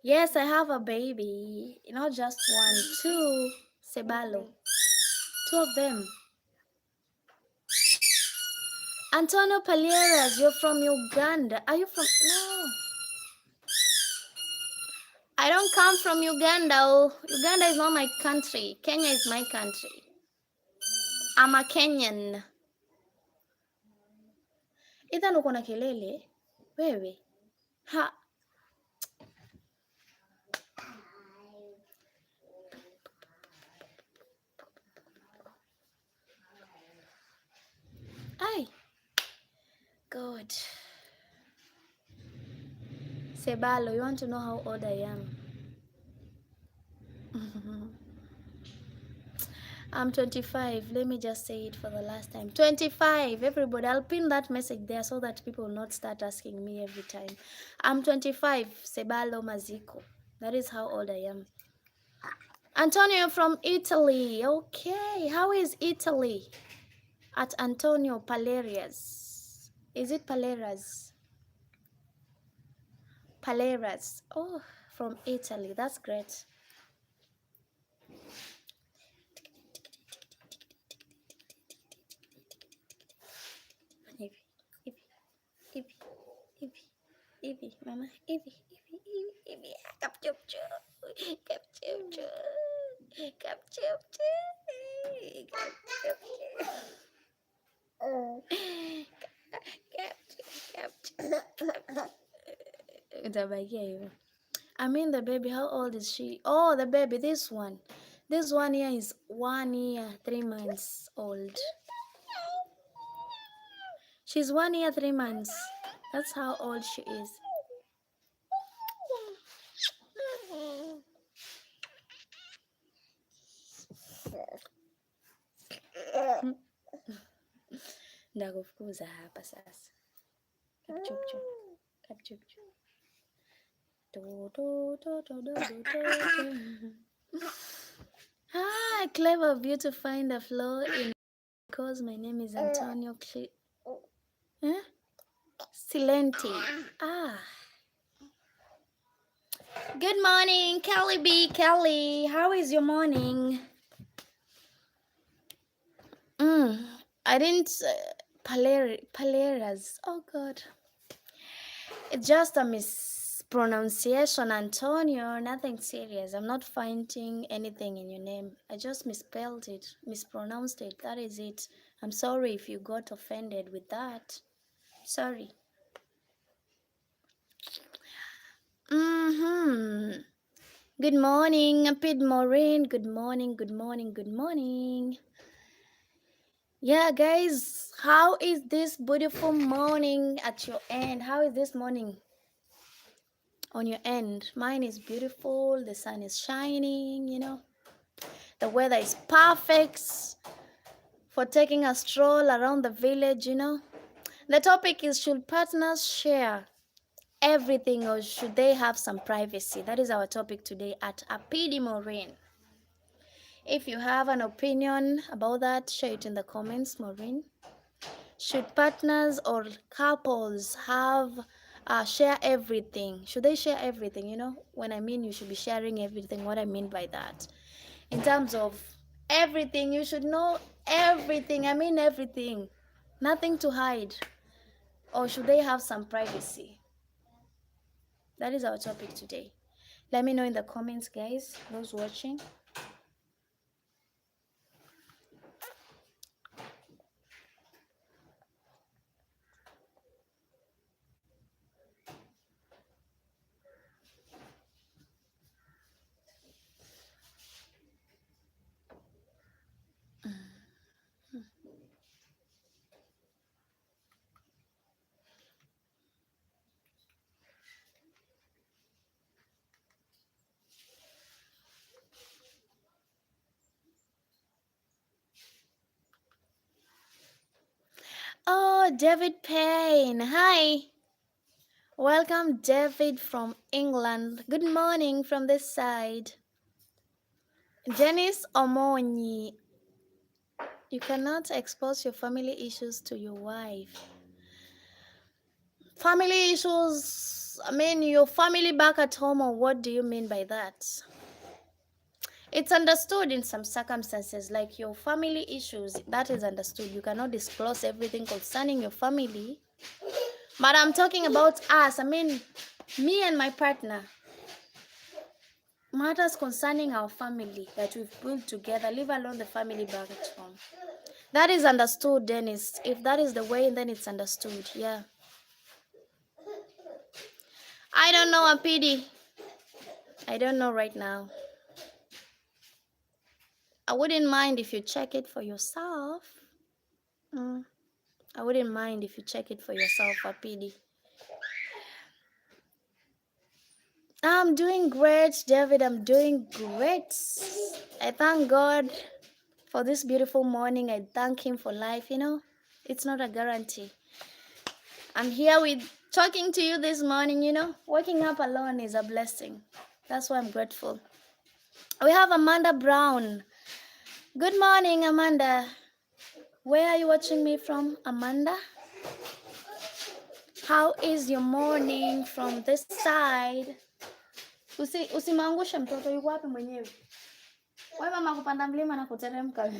Yes, I have a baby. Not just one, two. Sebalo. Two of them. Antonio Palieras, you're from Uganda. Are you from? No. I don't come from Uganda. Oh. Uganda is not my country. Kenya is my country. I'm a Kenyan. Ethan uko na kelele? Wewe. Ha. Ay. God. Sebalo, you want to know how old I am? I'm 25. Let me just say it for the last time. 25. Everybody, I'll pin that message there so that people will not start asking me every time. I'm 25. Sebalo Maziko. That is how old I am. Antonio from Italy. Okay. How is Italy? At Antonio Palerias. Is it Paleras? Paleras. Oh, from Italy. That's great. Evie, mama, Evie. Cặp chụp chưa? Cặp chụp chưa? Cặp chụp chưa? Cặp chụp chưa? Utabakia hivyo. I mean the baby, how old is she? Oh, the baby, this one. This one here is 1 year, 3 months old. She's 1 year, 3 months. That's how old she is. Ndakufukuza hapa sasa. Kapchupchu. Kapchupchu. Ah, clever of you to find a flaw in because my name is Antonio Silenti. Ah. Good morning, Kelly B. Kelly. How is your morning? I didn't Paleras. Oh God. It's just a mispronunciation, Antonio. Nothing serious. I'm not finding anything in your name. I just misspelled it, mispronounced it. That is it. I'm sorry if you got offended with that. Sorry. Good morning, Pid Maureen. Good morning, good morning, good morning. Yeah, guys, how is this beautiful morning at your end? How is this morning on your end? Mine is beautiful. The sun is shining, you know. The weather is perfect for taking a stroll around the village, you know. The topic is, should partners share everything or should they have some privacy? That is our topic today at Apidi Maureen. If you have an opinion about that, share it in the comments, Maureen. Should partners or couples have share everything? Should they share everything? You know, when I mean you should be sharing everything, what I mean by that, in terms of everything, you should know everything. I mean everything, nothing to hide. Or should they have some privacy? That is our topic today. Let me know in the comments, guys, those watching. Oh, David Payne. Hi. Welcome, David from England. Good morning from this side. Janice Omonyi. You cannot expose your family issues to your wife. Family issues, I mean your family back at home, or what do you mean by that? It's understood in some circumstances, like your family issues, that is understood. You cannot disclose everything concerning your family. But I'm talking about us, I mean me and my partner. Matters concerning our family that we've built together, leave alone the family back at home. That is understood, Dennis. If that is the way, then it's understood. Yeah. I don't know, Apidi. I don't know right now. I wouldn't mind if you check it for yourself. I wouldn't mind if you check it for yourself, Apidi. I'm doing great, David. I'm doing great. I thank God for this beautiful morning. I thank Him for life. You know, it's not a guarantee. I'm here with talking to you this morning. You know, waking up alone is a blessing. That's why I'm grateful. We have Amanda Brown. Good morning, Amanda. Where are you watching me from, Amanda? How is your morning from this side? Usimangushe mtoto, yuko wapi mwenyewe? Wewe mama kupanda mlima na kuteremka.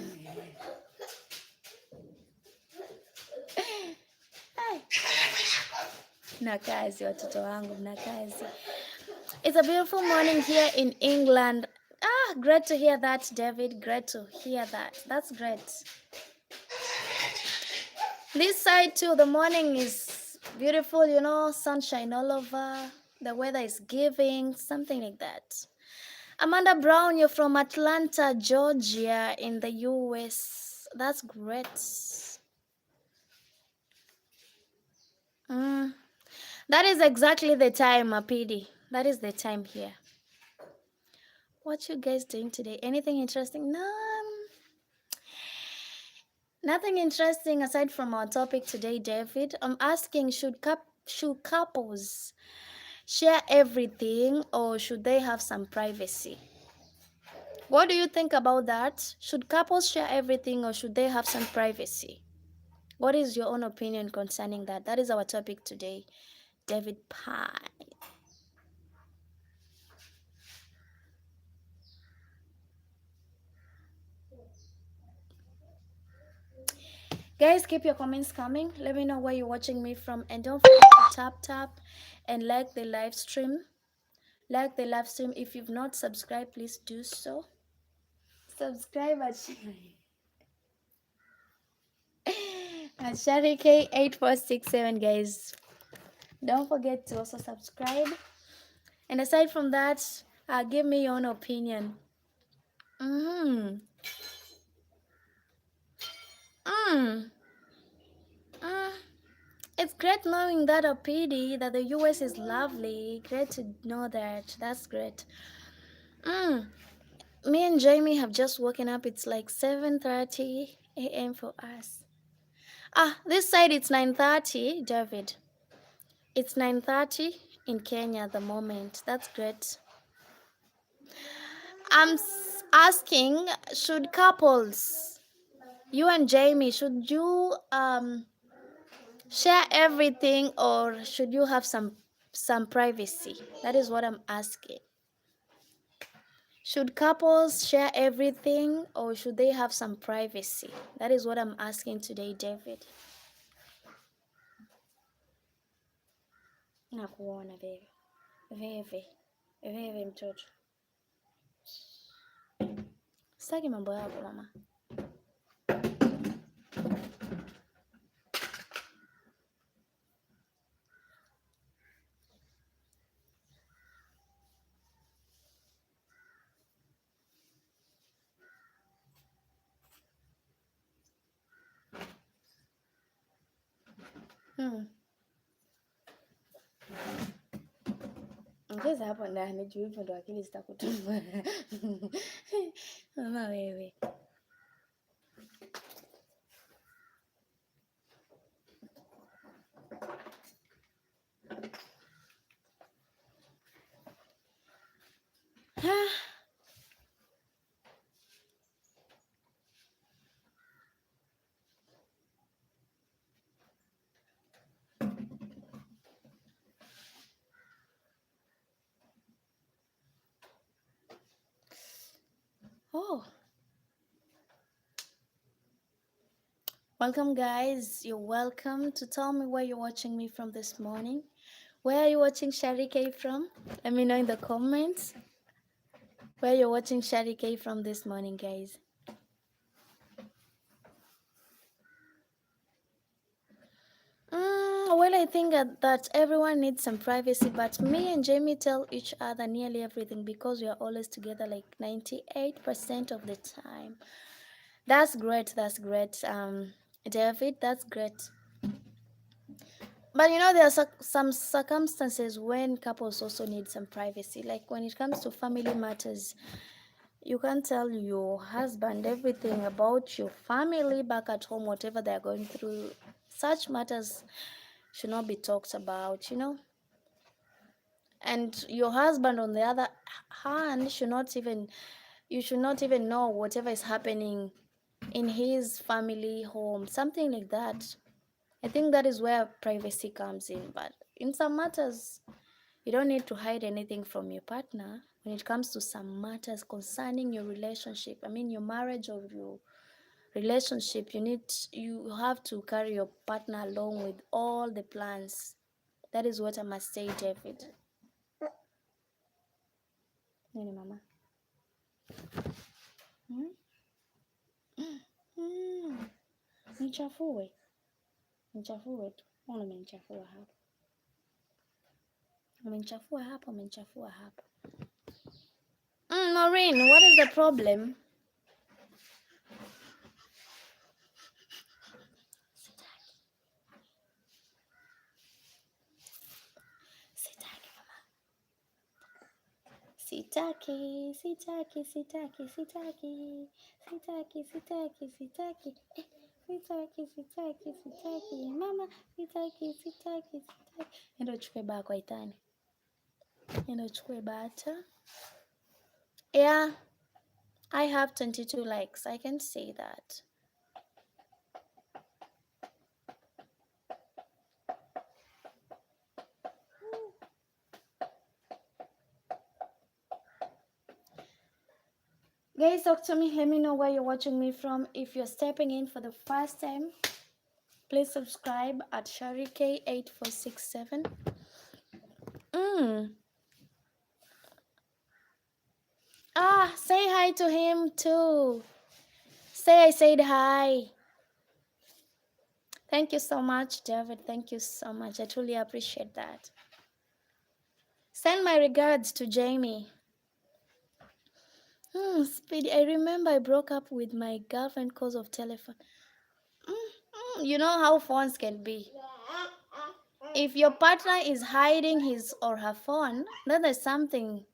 Na kazi watoto wangu, na kazi. It's a beautiful morning here in England. Great to hear that, David. Great to hear that. That's great. This side too, the morning is beautiful, you know, sunshine all over. The weather is giving, something like that. Amanda Brown, you're from Atlanta, Georgia, in the US. That's great. That is exactly the time, Apidi. That is the time here. What you guys doing today? Anything interesting? No, nothing interesting aside from our topic today, David. I'm asking, should couples share everything or should they have some privacy? What do you think about that? Should couples share everything or should they have some privacy? What is your own opinion concerning that? That is our topic today, David Pye. Guys, keep your comments coming. Let me know where you're watching me from. And don't forget to tap and like the live stream. Like the live stream. If you've not subscribed, please do so. Subscribe at Shari K8467, guys. Don't forget to also subscribe. And aside from that, give me your own opinion. It's great knowing that, Apidi, that the US is lovely. Great to know that. That's great. Me and Jamie have just woken up. It's like 7:30 a.m. for us. This side it's 9:30, David. It's 9:30 in Kenya at the moment. That's great. I'm asking, should couples, you and Jamie, should you share everything, or should you have some privacy? That is what I'm asking. Should couples share everything, or should they have some privacy? That is what I'm asking today, David. Nakuona baby. Veve mtoto. Sitaki mambo yako mama. Ongeza hapo ndani juu hivyo ndo akili zitakutuma. Mama wewe. Oh, welcome guys. You're welcome to tell me where you're watching me from this morning. Where are you watching Shari K from? Let me know in the comments where you're watching Shari K from this morning, guys. Well, I think that everyone needs some privacy, but me and Jamie tell each other nearly everything because we are always together like 98% of the time. That's great. That's great. David, that's great. But you know, there are some circumstances when couples also need some privacy. Like when it comes to family matters, you can't tell your husband everything about your family back at home, whatever they're going through. Such matters should not be talked about, you know. And your husband, on the other hand, you should not even know whatever is happening in his family home, something like that. I think that is where privacy comes in. But in some matters, you don't need to hide anything from your partner when it comes to some matters concerning your relationship. I mean, your marriage or your relationship, you have to carry your partner along with all the plans. That is what I must say, David. Nini mama? Nichafue tu. Umenichafua hapa. Umenichafua hapa. Maureen, what is the problem? Sitaki. Mama, sitaki. Nenda uchukue baa kwa Itani. Nenda uchukue bata. Yeah, I have 22 likes. I can say that. Guys, talk to me. Let me know where you're watching me from. If you're stepping in for the first time, please subscribe at ShariK8467. Say hi to him too. Say I said hi. Thank you so much, David. Thank you so much. I truly appreciate that. Send my regards to Jamie. Speedy. I remember I broke up with my girlfriend because of telephone. You know how phones can be. If your partner is hiding his or her phone, then there's something.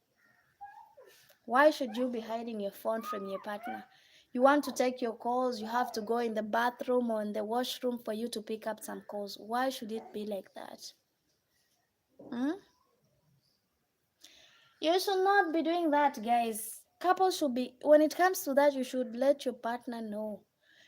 Why should you be hiding your phone from your partner? You want to take your calls, you have to go in the bathroom or in the washroom for you to pick up some calls. Why should it be like that? You should not be doing that, guys. Couples should be, when it comes to that, you should let your partner know.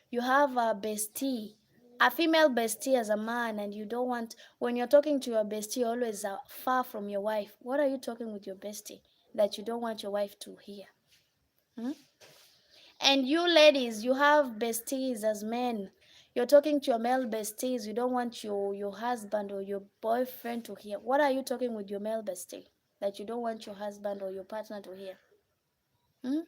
You have a bestie, a female bestie as a man, and you don't want, when you're talking to your bestie, always far from your wife. What are you talking with your bestie that you don't want your wife to hear? Hmm? And you ladies, you have besties as men. You're talking to your male besties. You don't want your husband or your boyfriend to hear. What are you talking with your male bestie that you don't want your husband or your partner to hear? Hmm?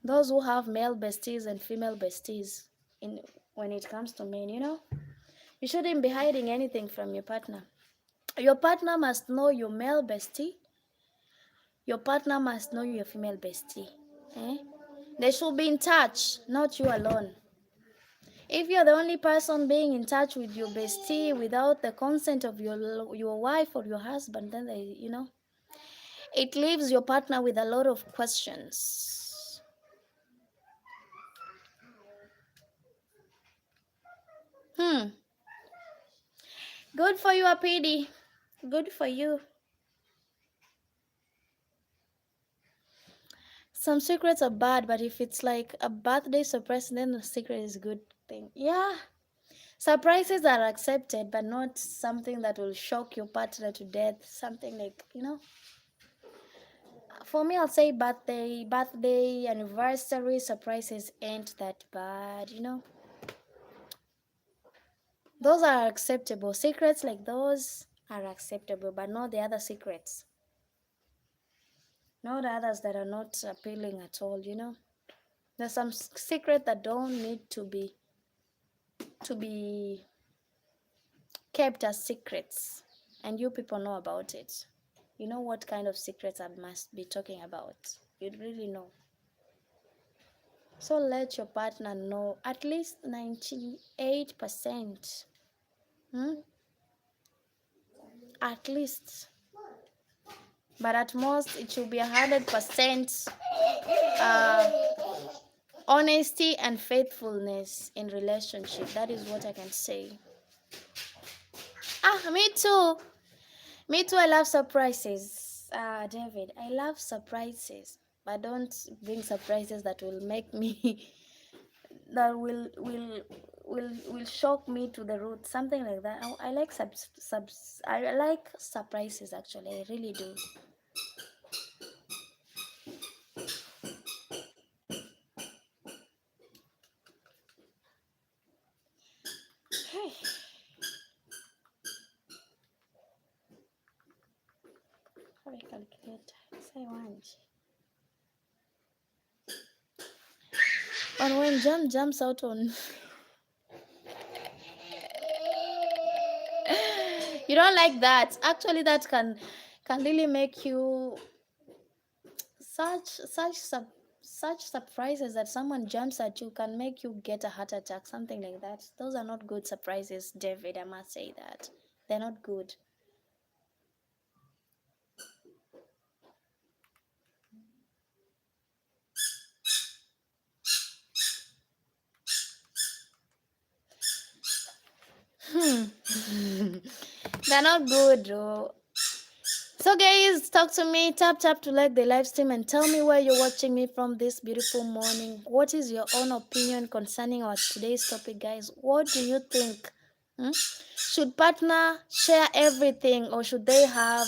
Those who have male besties and female besties, in when it comes to men, you shouldn't be hiding anything from your partner. Your partner must know your male bestie. Your partner must know your female bestie. Eh? They should be in touch, not you alone. If you're the only person being in touch with your bestie without the consent of your wife or your husband, then it leaves your partner with a lot of questions. Good for you, Apidi. Good for you. Some secrets are bad, but if it's like a birthday surprise, then the secret is a good thing. Yeah. Surprises are accepted, but not something that will shock your partner to death. Something like. For me, I'll say birthday, anniversary surprises ain't that bad. Those are acceptable. Secrets like those are acceptable, but not the other secrets. Not the others that are not appealing at all. There's some secret that don't need to be kept as secrets, and you people know about it. You know what kind of secrets I must be talking about. You really know. So let your partner know at least 98%. At least. But at most, it should be 100% uh, honesty and faithfulness in relationship. That is what I can say. Me too. Me too, I love surprises. David, I love surprises. But don't bring surprises that will make me that will shock me to the root. Something like that. I like I like surprises actually. I really do. Hey. Have a calculator. Say one. And when jam jumps out on you don't like that. Actually, that can really make you such surprises that someone jumps at you can make you get a heart attack, something like that. Those are not good surprises, David. I must say that they're not good. They're not good, though. So guys, talk to me. Tap to like the live stream and tell me where you're watching me from this beautiful morning. What is your own opinion concerning our today's topic, guys? What do you think? Should partner share everything or should they have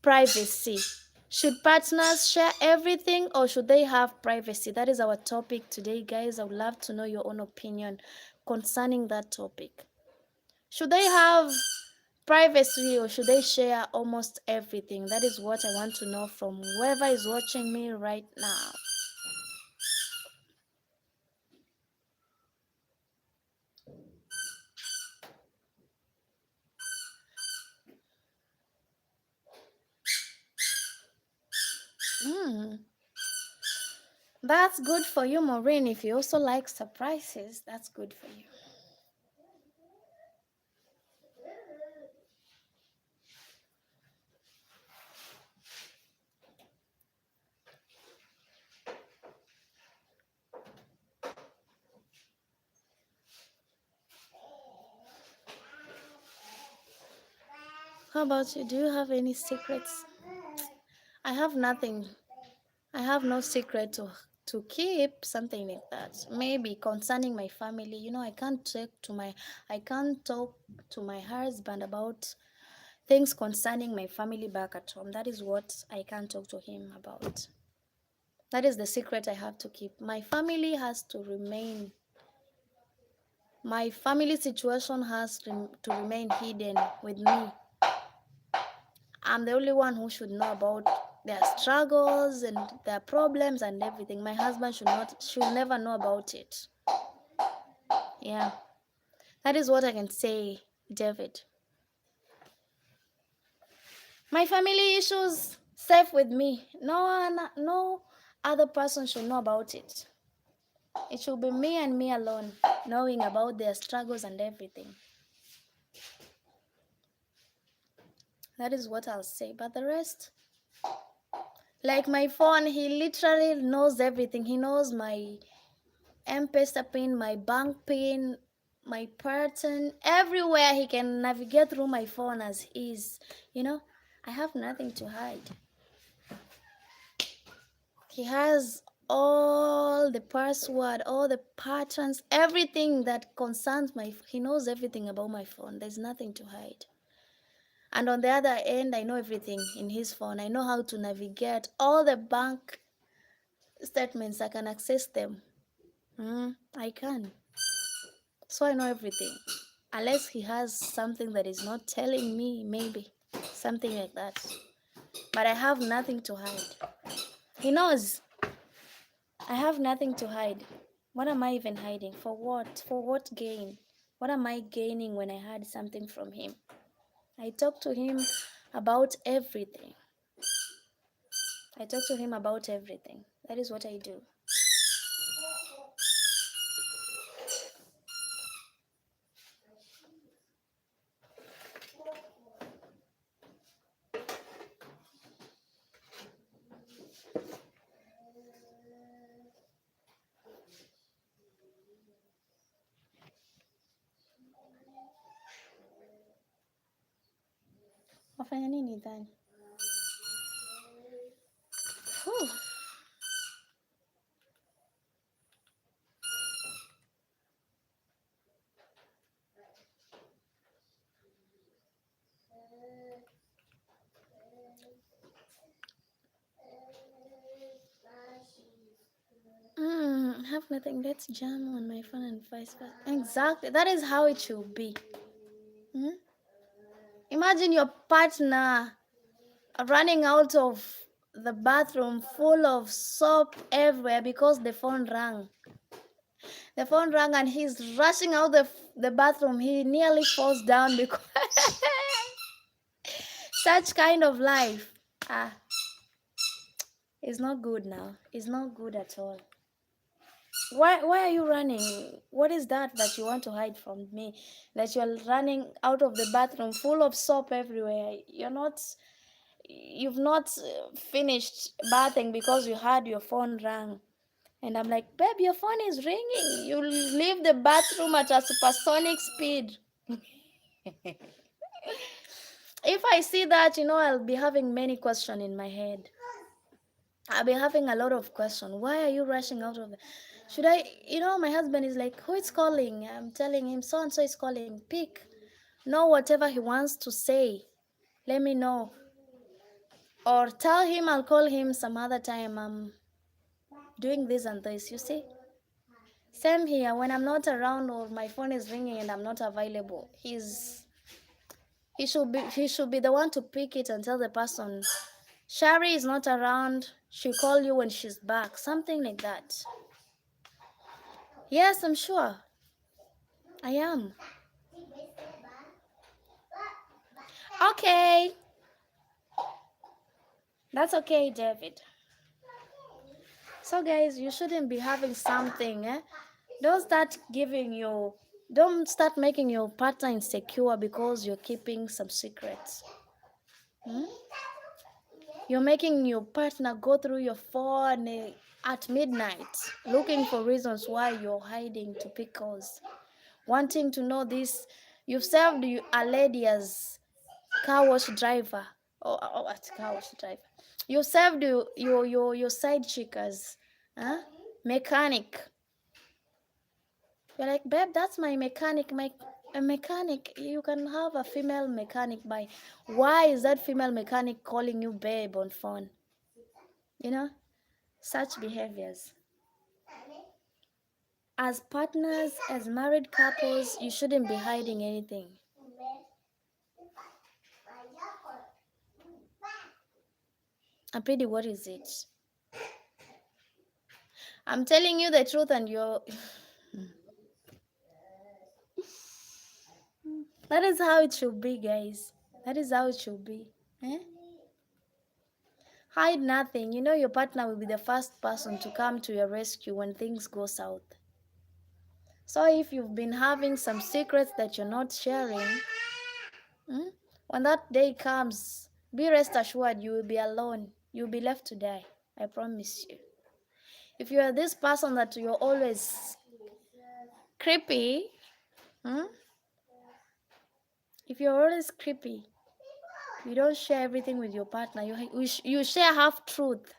privacy? Should partners share everything or should they have privacy? That is our topic today, guys. I would love to know your own opinion concerning that topic. Should they have privacy or should they share almost everything? That is what I want to know from whoever is watching me right now. That's good for you, Maureen. If you also like surprises, that's good for you. How about you? Do you have any secrets? I have nothing. I have no secret to keep, something like that. Maybe concerning my family. I can't talk to my husband about things concerning my family back at home. That is what I can't talk to him about. That is the secret I have to keep. My family has to remain. My family situation has to remain hidden with me. I'm the only one who should know about their struggles and their problems and everything. My husband should never know about it. Yeah. That is what I can say, David. My family issues safe with me. No other person should know about it. It should be me and me alone, knowing about their struggles and everything. That is what I'll say. But the rest, like my phone, he literally knows everything. He knows my M-Pesa pin, my bank pin, my pattern, everywhere. He can navigate through my phone as is. I have nothing to hide. He has all the password, all the patterns, everything that concerns he knows everything about my phone. There's nothing to hide. And on the other end, I know everything in his phone. I know how to navigate all the bank statements. I can access them. I can. So I know everything. Unless he has something that is not telling me, maybe. Something like that. But I have nothing to hide. He knows. I have nothing to hide. What am I even hiding? For what? For what gain? What am I gaining when I hide something from him? I talk to him about everything. I talk to him about everything. That is what I do. Wafanya nini dhani? Whew. I have nothing. Let's jam on my phone and vice versa. Exactly. That is how it should be. Imagine your partner running out of the bathroom full of soap everywhere because the phone rang. The phone rang and he's rushing out the bathroom. He nearly falls down because such kind of life is not good now. It's not good at all. Why are you running? What is that you want to hide from me? That you're running out of the bathroom full of soap everywhere. You've not finished bathing because you had your phone rang. And I'm like, babe, your phone is ringing. You leave the bathroom at a supersonic speed. If I see that, I'll be having many questions in my head. I'll be having a lot of questions. Why are you rushing out of the... Should I, my husband is like, who is calling? I'm telling him, so and so is calling. Pick. Know whatever he wants to say. Let me know. Or tell him I'll call him some other time. I'm doing this and this, you see? Same here. When I'm not around or my phone is ringing and I'm not available, he should be the one to pick it and tell the person, Shari is not around. She'll call you when she's back. Something like that. Yes, I'm sure. I am. Okay. That's okay, David. So guys, you shouldn't be having something. Don't start making your partner insecure because you're keeping some secrets. You're making your partner go through your phone at midnight, looking for reasons why you're hiding to pickles, wanting to know this. You've served a lady as car wash driver. What car wash driver? You served your side chick as mechanic. You're like, babe, that's my mechanic. A mechanic. You can have a female mechanic. By why is that female mechanic calling you babe on phone? You know, such behaviors. As partners, as married couples, you shouldn't be hiding anything. Apidi, what is it? I'm telling you the truth and you're... That is how it should be, guys. That is how it should be. Eh? Hide nothing. You know your partner will be the first person to come to your rescue when things go south. So if you've been having some secrets that you're not sharing, when that day comes, be rest assured you will be alone. You'll be left to die. I promise you. If you are this person that you're always creepy, if you're always creepy, you don't share everything with your partner. You share half truth.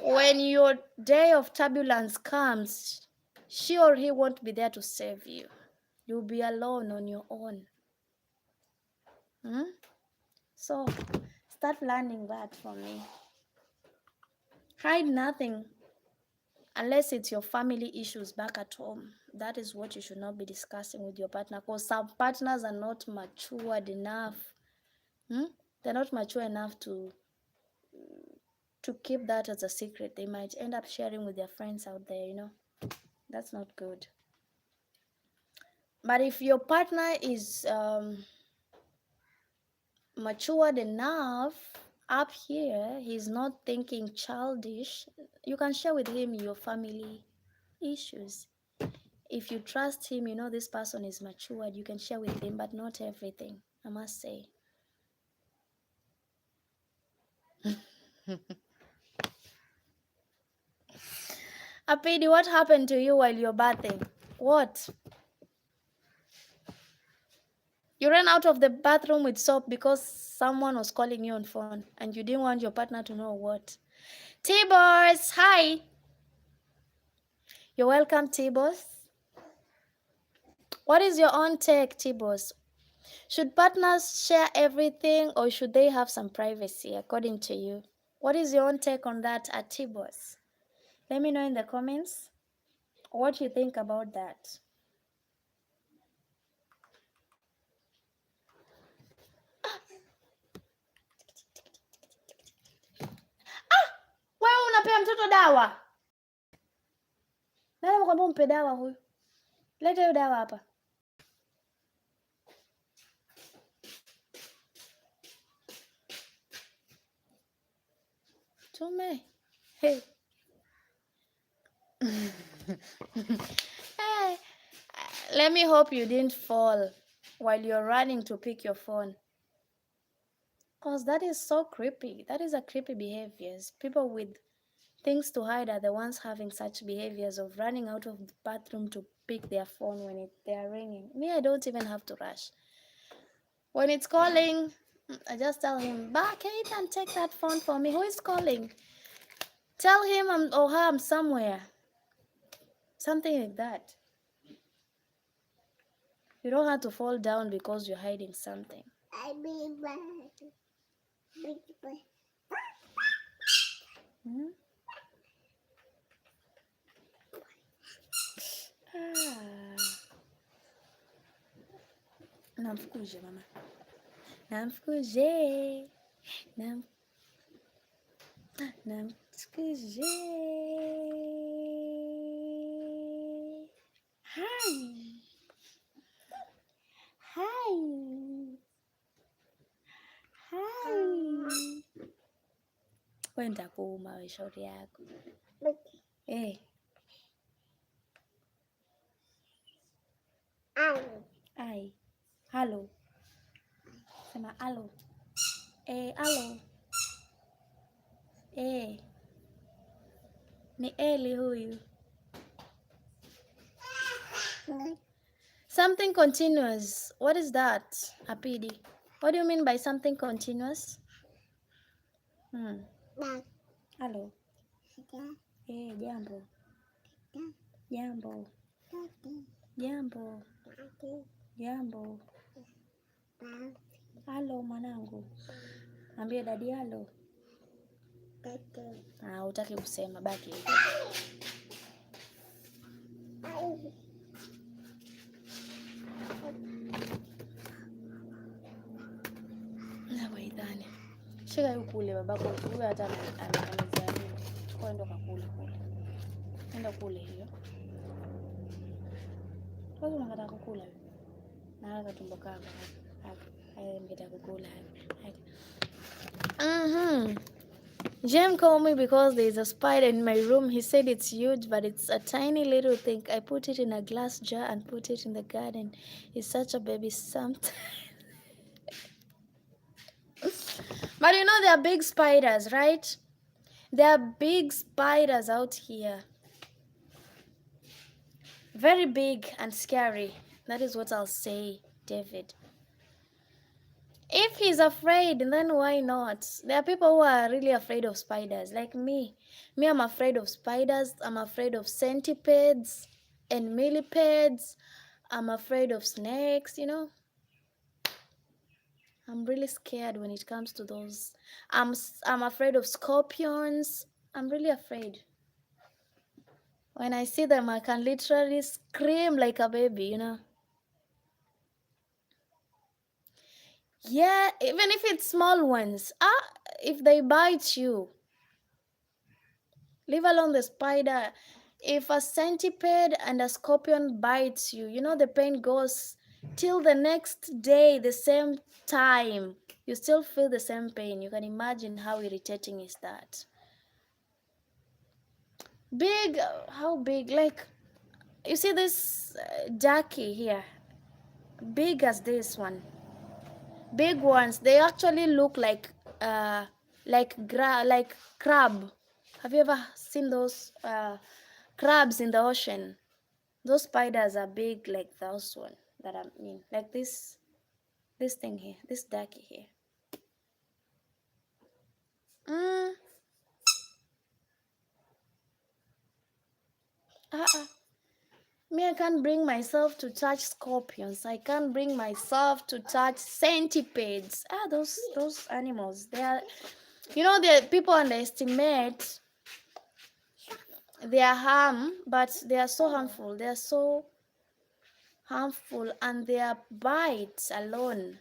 When your day of turbulence comes, she or he won't be there to save you. You'll be alone on your own. So start learning that from me. Hide nothing unless it's your family issues back at home. That is what you should not be discussing with your partner, because some partners are not matured enough. They're not mature enough to keep that as a secret. They might end up sharing with their friends out there, you know. That's not good. But if your partner is matured enough, up here, he's not thinking childish, you can share with him your family issues. If you trust him, you know this person is matured, you can share with him, but not everything, I must say. Apidi, what happened to you while you're bathing? What? You ran out of the bathroom with soap because someone was calling you on phone and you didn't want your partner to know what? T-Boss, hi. You're welcome, T-Boss. What is your own take, T-Boss? Should partners share everything or should they have some privacy according to you? What is your own take on that at T-Boss? Let me know in the comments what you think about that. Wewe unapea mtoto dawa? Nani amekwambia umpe dawa huyu? Leta hiyo dawa hapa. Tume. Hey. Hey. Let me hope you didn't fall while you're running to pick your phone. Because that is so creepy. That is a creepy behaviors. People with things to hide are the ones having such behaviors of running out of the bathroom to pick their phone when they are ringing. Me, I don't even have to rush. When it's calling, I just tell him, "Ba, can you take that phone for me? Who is calling?" Tell him or her I'm somewhere. Something like that. You don't have to fall down because you're hiding something. Namfukuje mama. Namfukuje. Namfukuje. Hi. Hi. Hi. Kwenda kuuma we shauri yako. Eh. Ai. Halo. Sema halo. Halo. Ni Eli huyu. Something continuous. What is that, Apidi? What do you mean by something continuous? Hello. Jambo. Jambo. Jambo. Jambo. Halo mwanangu. Ambie dadi halo. Hutaki kusema, baki hivyo. Nawaidhani. Shika yu kule babako, huyu hata anamalizia nini. Chukua endo kakule kule. Enda kule hiyo. Wewe unataka kukula? Na haka tumbo kako. Haya mgeta kukula. Jem called me because there is a spider in my room. He said it's huge, but it's a tiny little thing. I put it in a glass jar and put it in the garden. It's such a baby sometimes. But you know there are big spiders, right? There are big spiders out here. Very big and scary. That is what I'll say, David. If he's afraid, then why not? There are people who are really afraid of spiders, like me. Me, I'm afraid of spiders. I'm afraid of centipedes and millipedes. I'm afraid of snakes, you know. I'm really scared when it comes to those. I'm afraid of scorpions. I'm really afraid. When I see them, I can literally scream like a baby, you know. Yeah, even if it's small ones. If they bite you, leave alone the spider. If a centipede and a scorpion bites you, you know the pain goes till the next day, the same time. You still feel the same pain. You can imagine how irritating is that. Big, how big? Like, you see this ducky here? Big as this one. Big ones. They actually look like crab. Have you ever seen those crabs in the ocean? Those spiders are big like those one that I mean, like this thing here, this ducky here. Me, I can't bring myself to touch scorpions. I can't bring myself to touch centipedes. Those animals. They are, you know, the people underestimate their harm, but they are so harmful. They are so harmful, and their bites alone.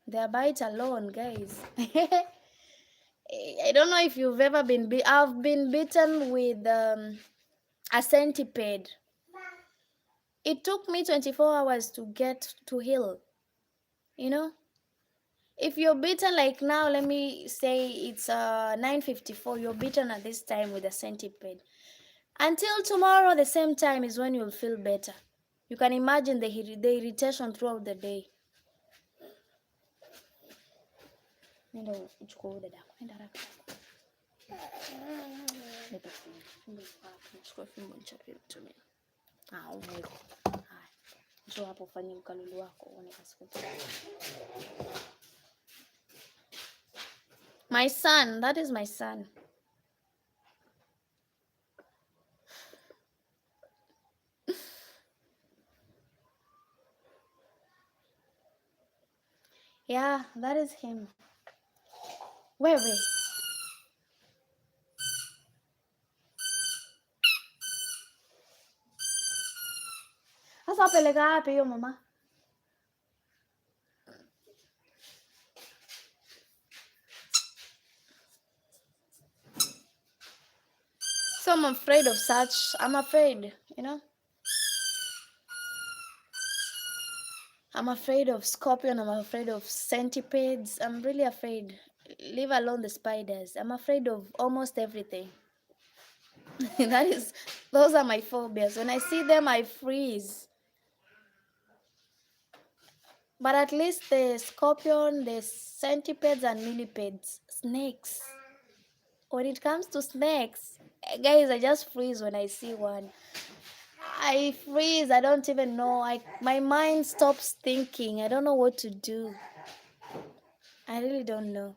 Their bites alone, guys. I don't know if you've ever been I've been bitten with a centipede. It took me 24 hours to get to heal. You know, if you're bitten like now, let me say it's 9:54, you're bitten at this time with a centipede. Until tomorrow, the same time is when you'll feel better. You can imagine the irritation throughout the day. My son, that is my son. Yeah, that is him. Where? Sasa peleka wapi hiyo mama? So I'm afraid of such. I'm afraid, you know. I'm afraid of scorpion. I'm afraid of centipedes. I'm really afraid. Leave alone the spiders. I'm afraid of almost everything. Those are my phobias. When I see them, I freeze. But at least the scorpion, the centipedes and millipedes, snakes. When it comes to snakes, Guys, I just freeze when I see one. I freeze. I don't even know. My mind stops thinking. I don't know what to do. I really don't know.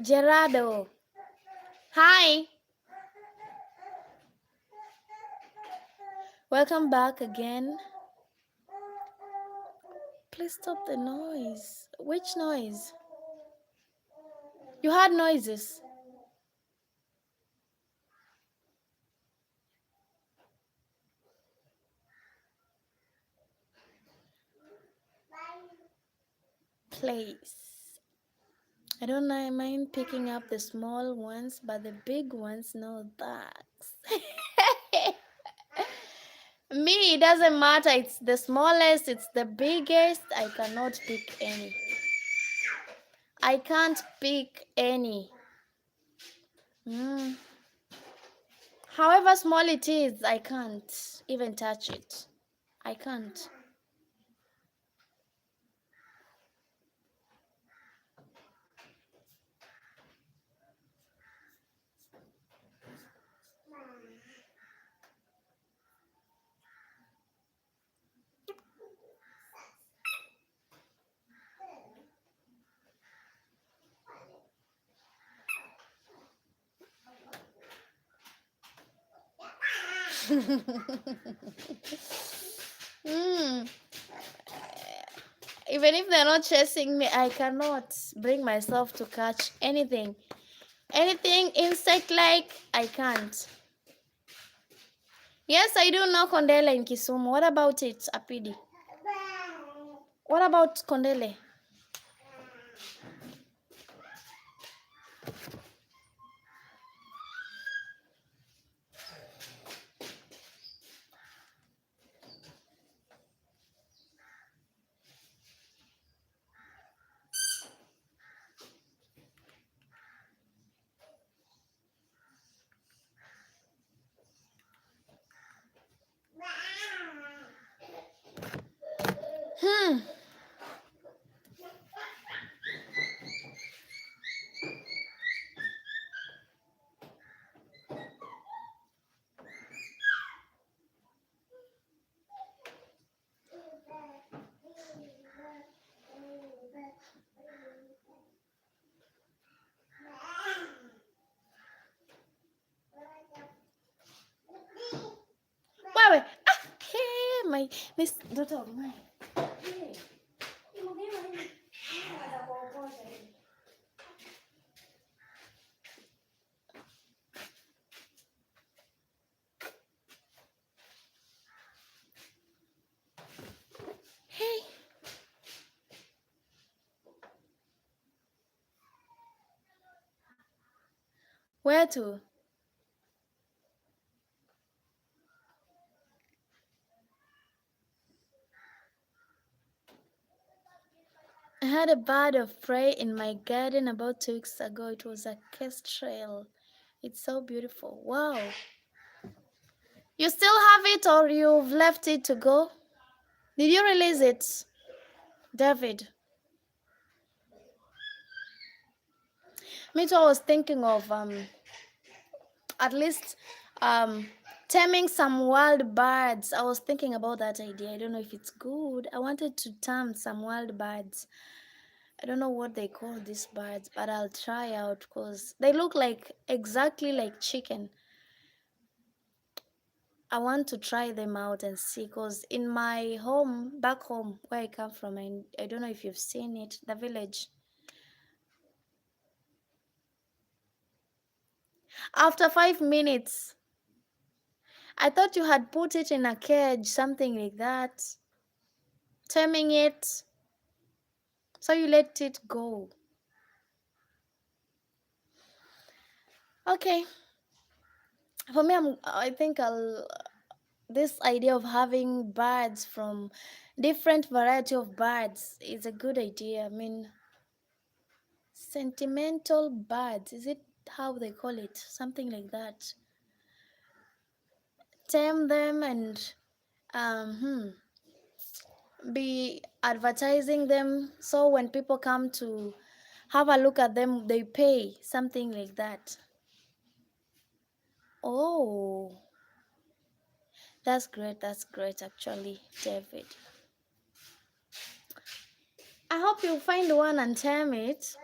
Gerardo. Hi. Welcome back again. Please stop the noise. Which noise? You had noises. Please. I don't mind picking up the small ones, but the big ones, no thanks. Me, it doesn't matter. It's the smallest, it's the biggest. I cannot pick any. I can't pick any. Mm. However small it is, I can't even touch it. I can't. Mm. Even if they're not chasing me, I cannot bring myself to catch anything. Anything insect like, I can't. Yes, I do know Kondele in Kisumu. What about it, Apidi? What about Kondele? Hmm. Wait. Ah, hey, my Miss daughter of mine. Hey. Hey. Where to? I had a bird of prey in my garden about 2 weeks ago. It was a kestrel. It's so beautiful. Wow. You still have it or you've left it to go? Did you release it, David? Me too, I was thinking of at least taming some wild birds. I was thinking about that idea. I don't know if it's good. I wanted to tame some wild birds. I don't know what they call these birds, but I'll try out because they look like exactly like chicken. I want to try them out and see because in my home, back home where I come from, and I don't know if you've seen it, the village. After 5 minutes, I thought you had put it in a cage, something like that, taming it, so you let it go. Okay, for me, I think this idea of having birds from different variety of birds is a good idea. I mean, sentimental birds, is it how they call it? Something like that. Tame them and be advertising them so when people come to have a look at them, they pay something like that. Oh, that's great. That's great, actually, David. I hope you find one and tame it.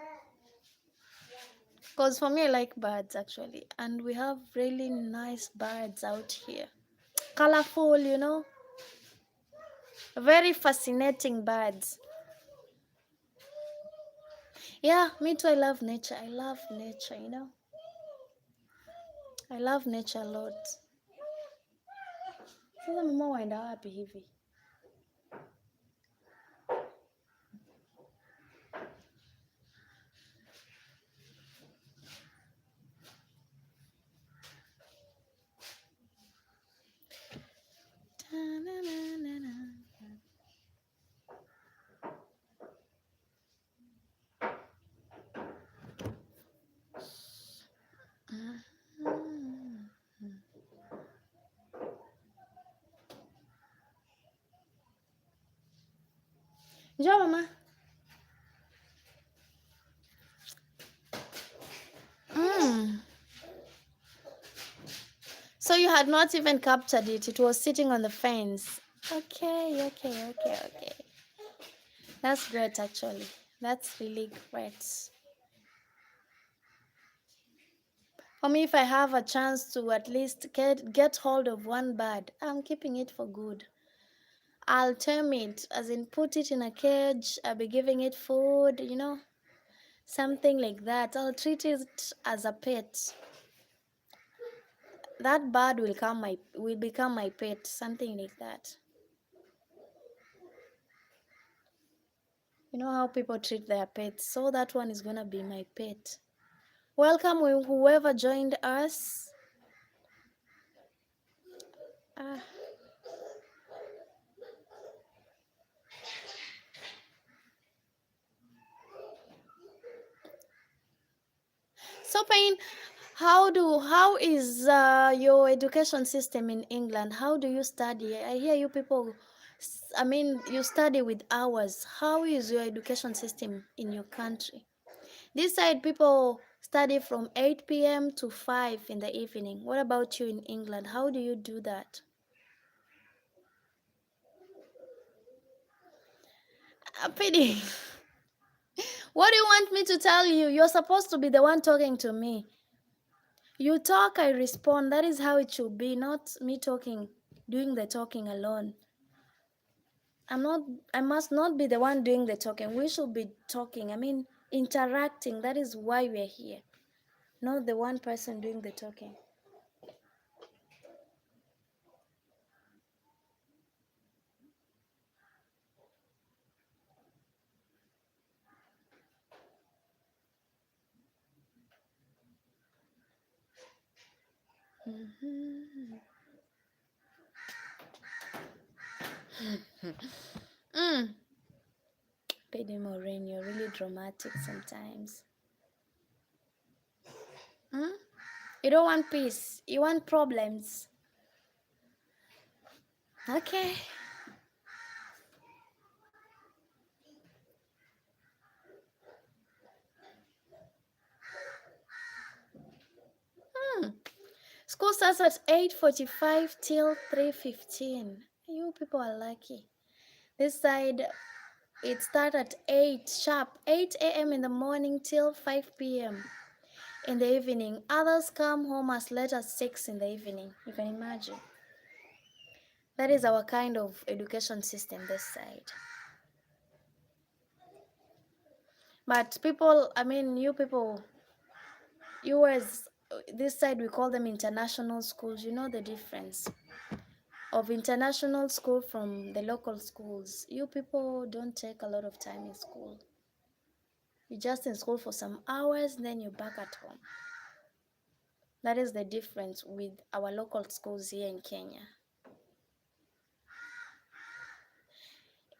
Because for me, I like birds actually. And we have really nice birds out here. Colorful, you know. Very fascinating birds. Yeah, me too. I love nature. I love nature, you know. I love nature a lot. Sasa mama waenda wapi hivi? Ta-na-na-na-na. Mhm. Njoo mama. Mm. So you had not even captured it. It was sitting on the fence. Okay, okay, okay, okay. That's great actually. That's really great. For me, if I have a chance to at least get hold of one bird, I'm keeping it for good. I'll tame it, as in put it in a cage. I'll be giving it food, you know, something like that. I'll treat it as a pet. That bird will become my pet, something like that. You know how people treat their pets, so that one is gonna be my pet. Welcome whoever joined us. Ah. So Pain, how is your education system in England? How do you study? I hear you people. I mean, you study with hours. How is your education system in your country? This side, people study from 8 p.m. to 5 in the evening. What about you in England? How do you do that? Pity. What do you want me to tell you? You're supposed to be the one talking to me. You talk, I respond. That is how it should be, not me talking, doing the talking alone. I'm not, I must not be the one doing the talking. We should be talking. I mean, interacting. That is why we're here, not the one person doing the talking. Mm-hmm. Mm. Pedi Moraine, you're really dramatic sometimes. Hmm? You don't want peace. You want problems. Okay. Hmm. School starts at 8:45 till 3:15. You people are lucky. This side, it starts at 8 sharp, 8 a.m. in the morning till 5 p.m. in the evening. Others come home as late as 6 in the evening. You can imagine. That is our kind of education system this side. But people, I mean, you people, you as this side, we call them international schools. You know the difference of international school from the local schools. You people don't take a lot of time in school. You're just in school for some hours, then you're back at home. That is the difference with our local schools here in Kenya.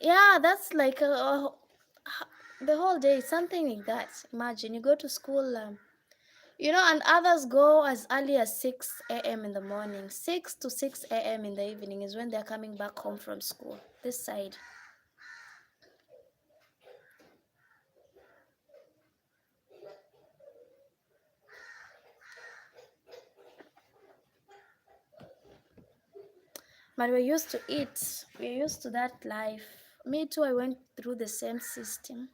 Yeah, that's like the whole day, something like that. Imagine you go to school, you know, and others go as early as 6 a.m. in the morning. 6 to 6 a.m. in the evening is when they're coming back home from school. This side. But we're used to it. We're used to that life. Me too, I went through the same system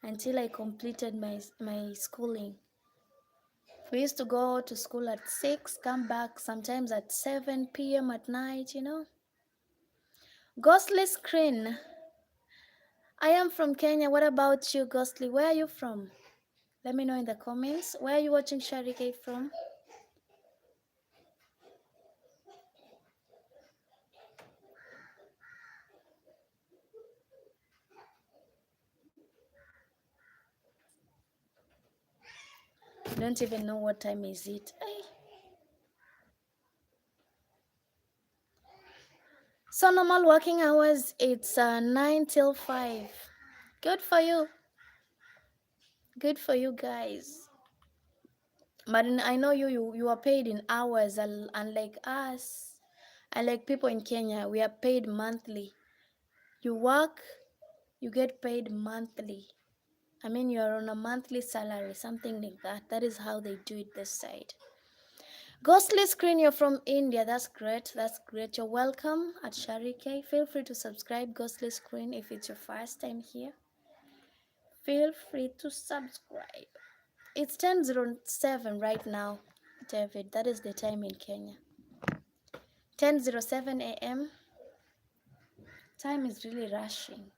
until I completed my schooling. We used to go to school at 6, come back sometimes at 7 p.m. at night, you know. Ghostly Screen. I am from Kenya. What about you, Ghostly? Where are you from? Let me know in the comments. Where are you watching Sharike from? I don't even know what time is it. Hey. So normal working hours, it's 9 till 5. Good for you. Good for you guys. But I know you are paid in hours, unlike us. Unlike people in Kenya, we are paid monthly. You work, you get paid monthly. I mean, you are on a monthly salary, something like that. That is how they do it this side. Ghostly Screen, you're from India. That's great. That's great. You're welcome at Sharike. Feel free to subscribe, Ghostly Screen, if it's your first time here. Feel free to subscribe. It's 10:07 right now, David. That is the time in Kenya. 10:07 a.m. Time is really rushing.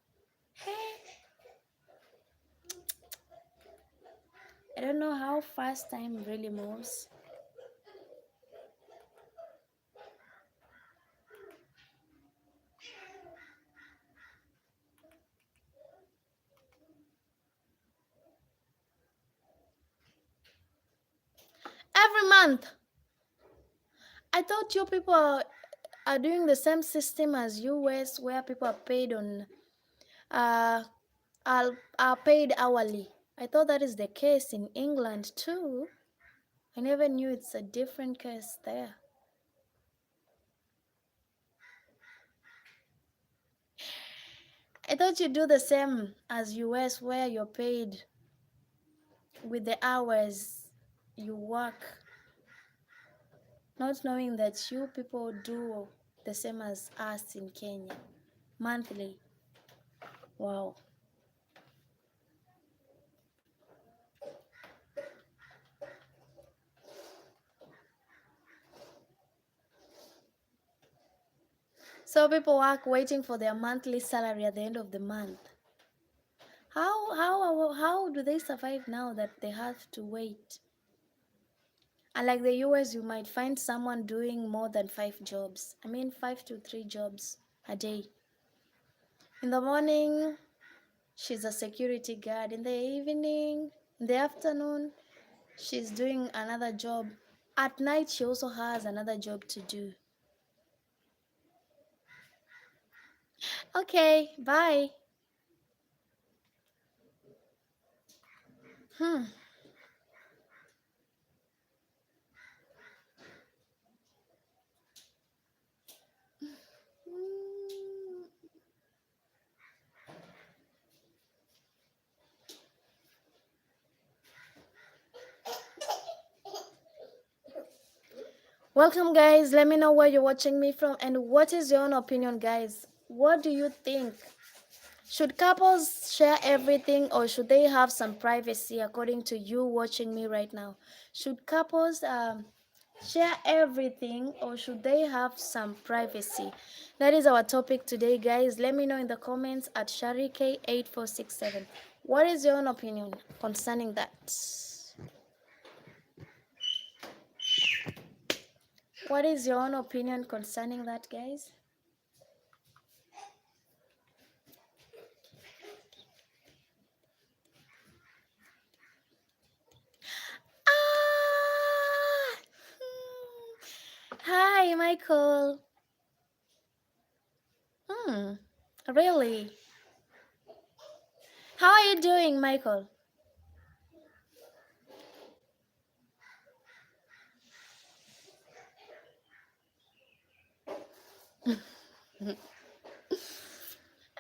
Hey, I don't know how fast time really moves. Every month. I thought you people are doing the same system as US, where people are paid on uh are paid hourly. I thought that is the case in England too. I never knew it's a different case there. I thought you do the same as US, where you're paid with the hours you work, not knowing that you people do the same as us in Kenya, monthly. Wow. So people work waiting for their monthly salary at the end of the month. How do they survive now that they have to wait? Unlike the US, you might find someone doing more than 5 jobs. I mean, 5 to 3 jobs a day. In the morning, she's a security guard. In the evening, in the afternoon, she's doing another job. At night, she also has another job to do. Okay, bye. Hmm. Welcome, guys. Let me know where you're watching me from and what is your own opinion, guys. What do you think? Should couples share everything or should they have some privacy according to you watching me right now? Should couples share everything or should they have some privacy? That is our topic today, guys. Let me know in the comments at Sharike8467. What is your own opinion concerning that? What is your own opinion concerning that, guys? Ah! Hi, Michael. Really? How are you doing, Michael?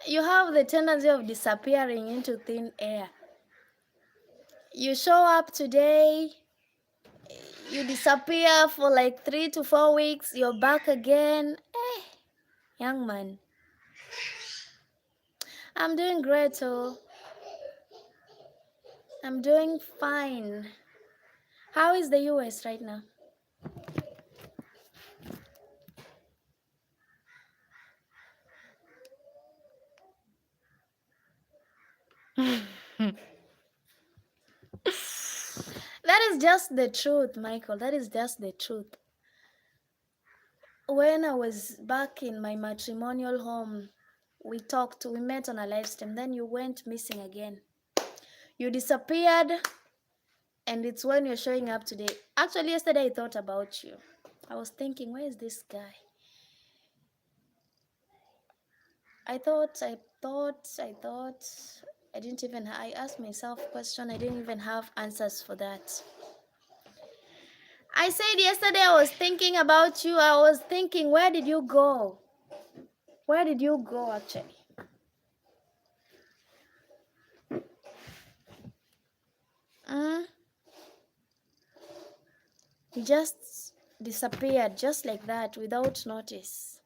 You have the tendency of disappearing into thin air. You show up today, you disappear for like 3 to 4 weeks, you're back again. young man. I'm doing great, oh. I'm doing fine. How is the US right now? That is just the truth, Michael. That is just the truth. When I was back in my matrimonial home, we talked, we met on a live stream, then you went missing again. You disappeared, and it's when you're showing up today. Actually, yesterday I thought about you. I was thinking, where is this guy? I didn't even, I asked myself question. I didn't even have answers for that. I said yesterday I was thinking about you. I was thinking, where did you go? Where did you go actually? He just disappeared just like that without notice.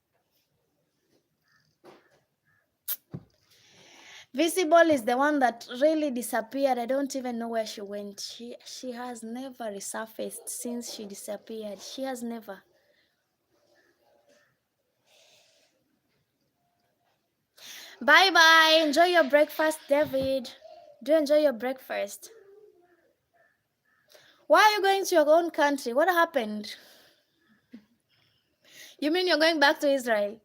Visible is the one that really disappeared. I don't even know where she went. She has never resurfaced since she disappeared. She has never. Bye bye. Enjoy your breakfast, David. Do enjoy your breakfast. Why are you going to your own country? What happened? You mean you're going back to Israel?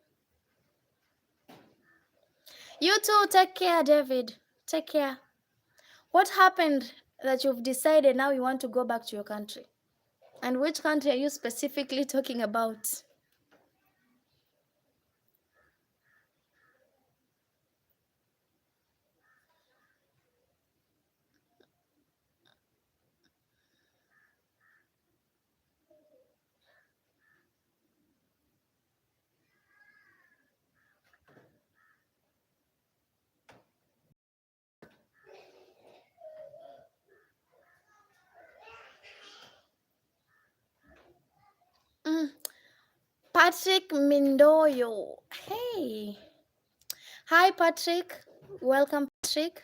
You too. Take care, David. Take care. What happened that you've decided now you want to go back to your country? And which country are you specifically talking about? Patrick Mindoyo. Hey. Hi, Patrick. Welcome, Patrick.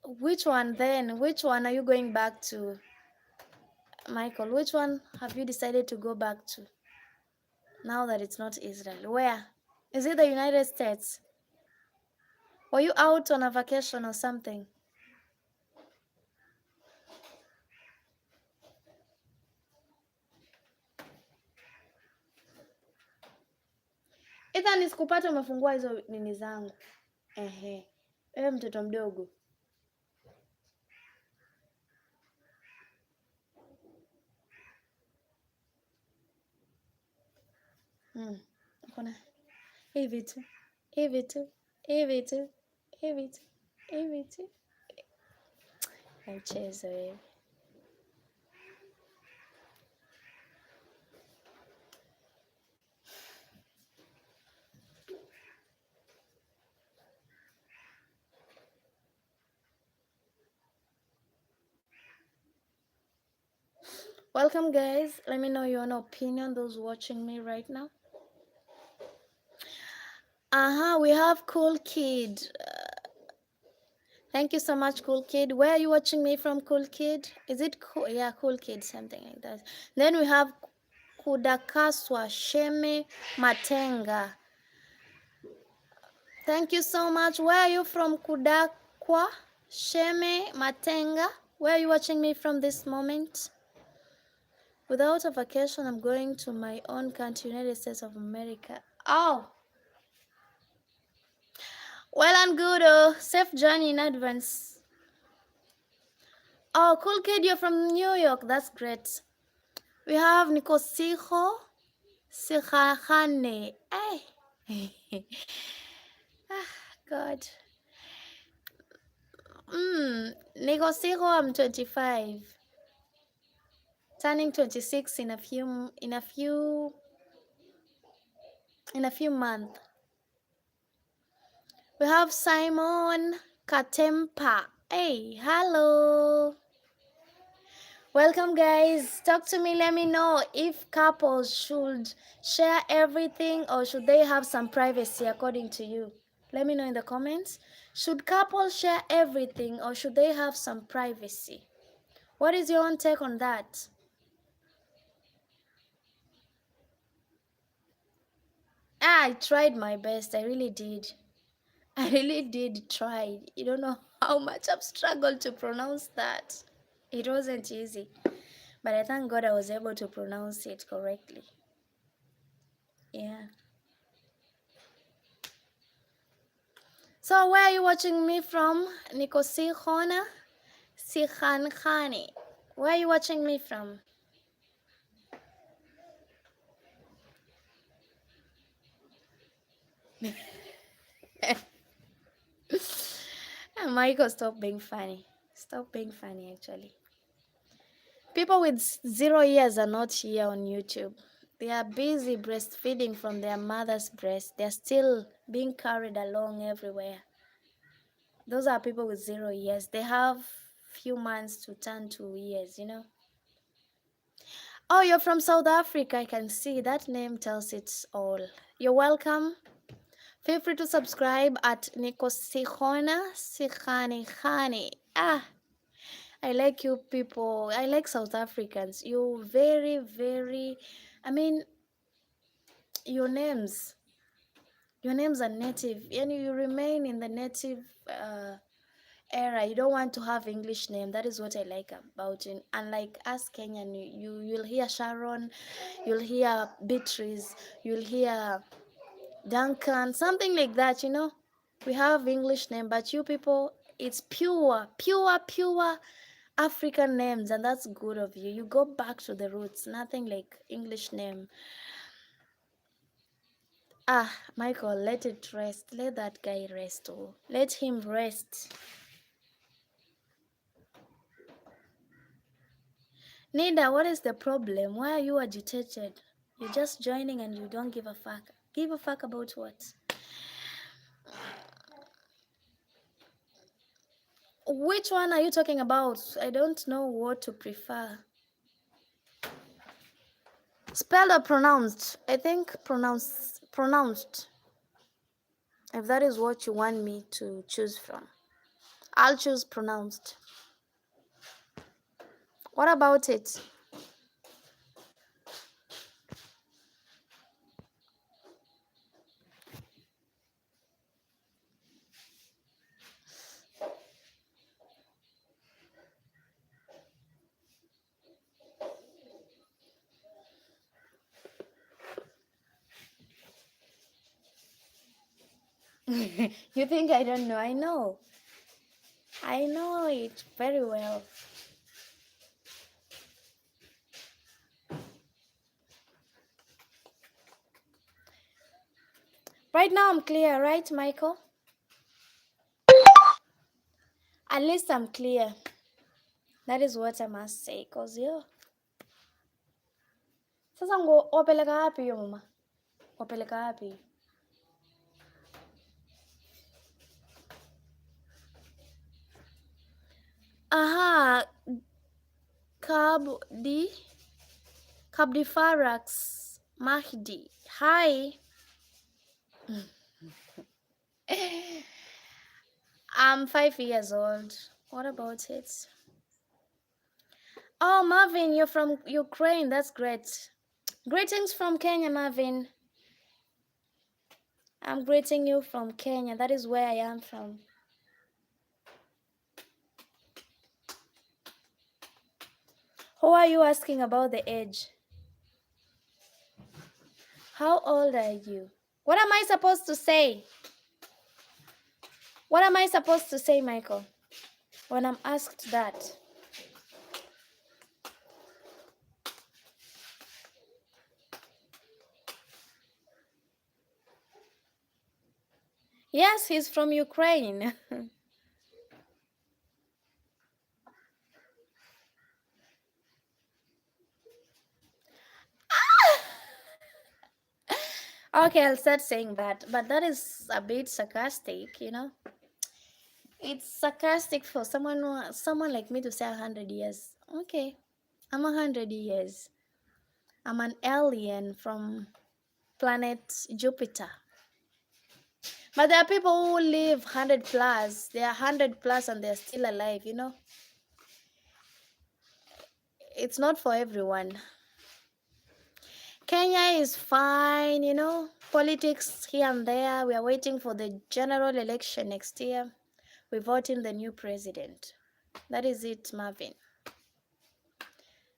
Which one then? Which one are you going back to? Michael, which one have you decided to go back to now that it's not Israel? Where? Is it the United States? Were you out on a vacation or something? Either nisikupata umefungua hizo nini zangu. Ehe. Wewe mtoto mdogo. Kuna hivi tu. Hivi tu. Hivi tu. Hivi tu. Hivi tu. Mchezo wewe. Welcome, guys. Let me know your own opinion, those watching me right now. We have Cool Kid. Thank you so much, Cool Kid. Where are you watching me from, Cool Kid? Is it cool? Yeah, Cool Kid, something like that. Then we have Kudakaswa Sheme Matenga. Thank you so much. Where are you from, Kudakwa Sheme Matenga? Where are you watching me from this moment? Without a vacation, I'm going to my own country, United States of America. Oh, well and good. Safe journey in advance. Oh, Cool Kid, you're from New York. That's great. We have Nikosiho Sihahane. Hey. God. Nikosiho, I'm 25. Turning 26 in a few months. We have Simon Katempa. Hey, hello. Welcome, guys. Talk to me. Let me know if couples should share everything or should they have some privacy according to you. Let me know in the comments. Should couples share everything or should they have some privacy? What is your own take on that? I tried my best. I really did. I really did try. You don't know how much I've struggled to pronounce that. It wasn't easy. But I thank God I was able to pronounce it correctly. Yeah. So where are you watching me from? Niko Sikhona Sikhan Khani. Where are you watching me from? Michael, stop being funny. Stop being funny, actually. People with 0 years are not here on YouTube. They are busy breastfeeding from their mother's breast. They're still being carried along everywhere. Those are people with 0 years. They have few months to turn 2 years, you know. Oh, you're from South Africa. I can see that name tells it all. You're welcome. Feel free to subscribe at Niko Sikhona Sikhani Khani. I like you people. I like South Africans. You very, very, I mean, your names. Your names are native. And you remain in the native era. You don't want to have English name. That is what I like about it. Unlike us Kenyan, you'll hear Sharon, you'll hear Beatrice, you'll hear Duncan, something like that, you know. We have English name, but you people, it's pure, pure, pure African names, and that's good of you. You go back to the roots, nothing like English name. Michael, let it rest. Let that guy rest. Oh, let him rest. Nida, what is the problem? Why are you agitated? You're just joining and you don't give a fuck. Give a fuck about what? Which one are you talking about? I don't know what to prefer. Spelled or pronounced? I think pronounced. If that is what you want me to choose from, I'll choose pronounced. What about it? You think I don't know? I know. I know it very well. Right now I'm clear, right, Michael? At least I'm clear. That is what I must say, cause you. Sasa ngo wapeleka wapi yo mama? Wapeleka wapi? Aha, Kabdi Farax Mahdi. Hi. I'm 5 years old. What about it? Oh, Marvin, you're from Ukraine. That's great. Greetings from Kenya, Marvin. I'm greeting you from Kenya. That is where I am from. Who are you asking about the age? How old are you? What am I supposed to say? What am I supposed to say, Michael, when I'm asked that? Yes, he's from Ukraine. Okay, I'll start saying that, but that is a bit sarcastic, you know. It's sarcastic for someone like me to say 100 years. Okay. I'm 100 years. I'm an alien from planet Jupiter. But there are people who live 100 plus. They are 100 plus and they're still alive, you know. It's not for everyone. Kenya is fine, you know. Politics here and there. We are waiting for the general election next year. We vote in the new president. That is it, Marvin.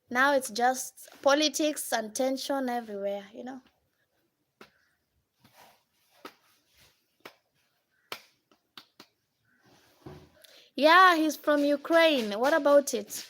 Now it's just politics and tension everywhere, you know. Yeah, he's from Ukraine. What about it?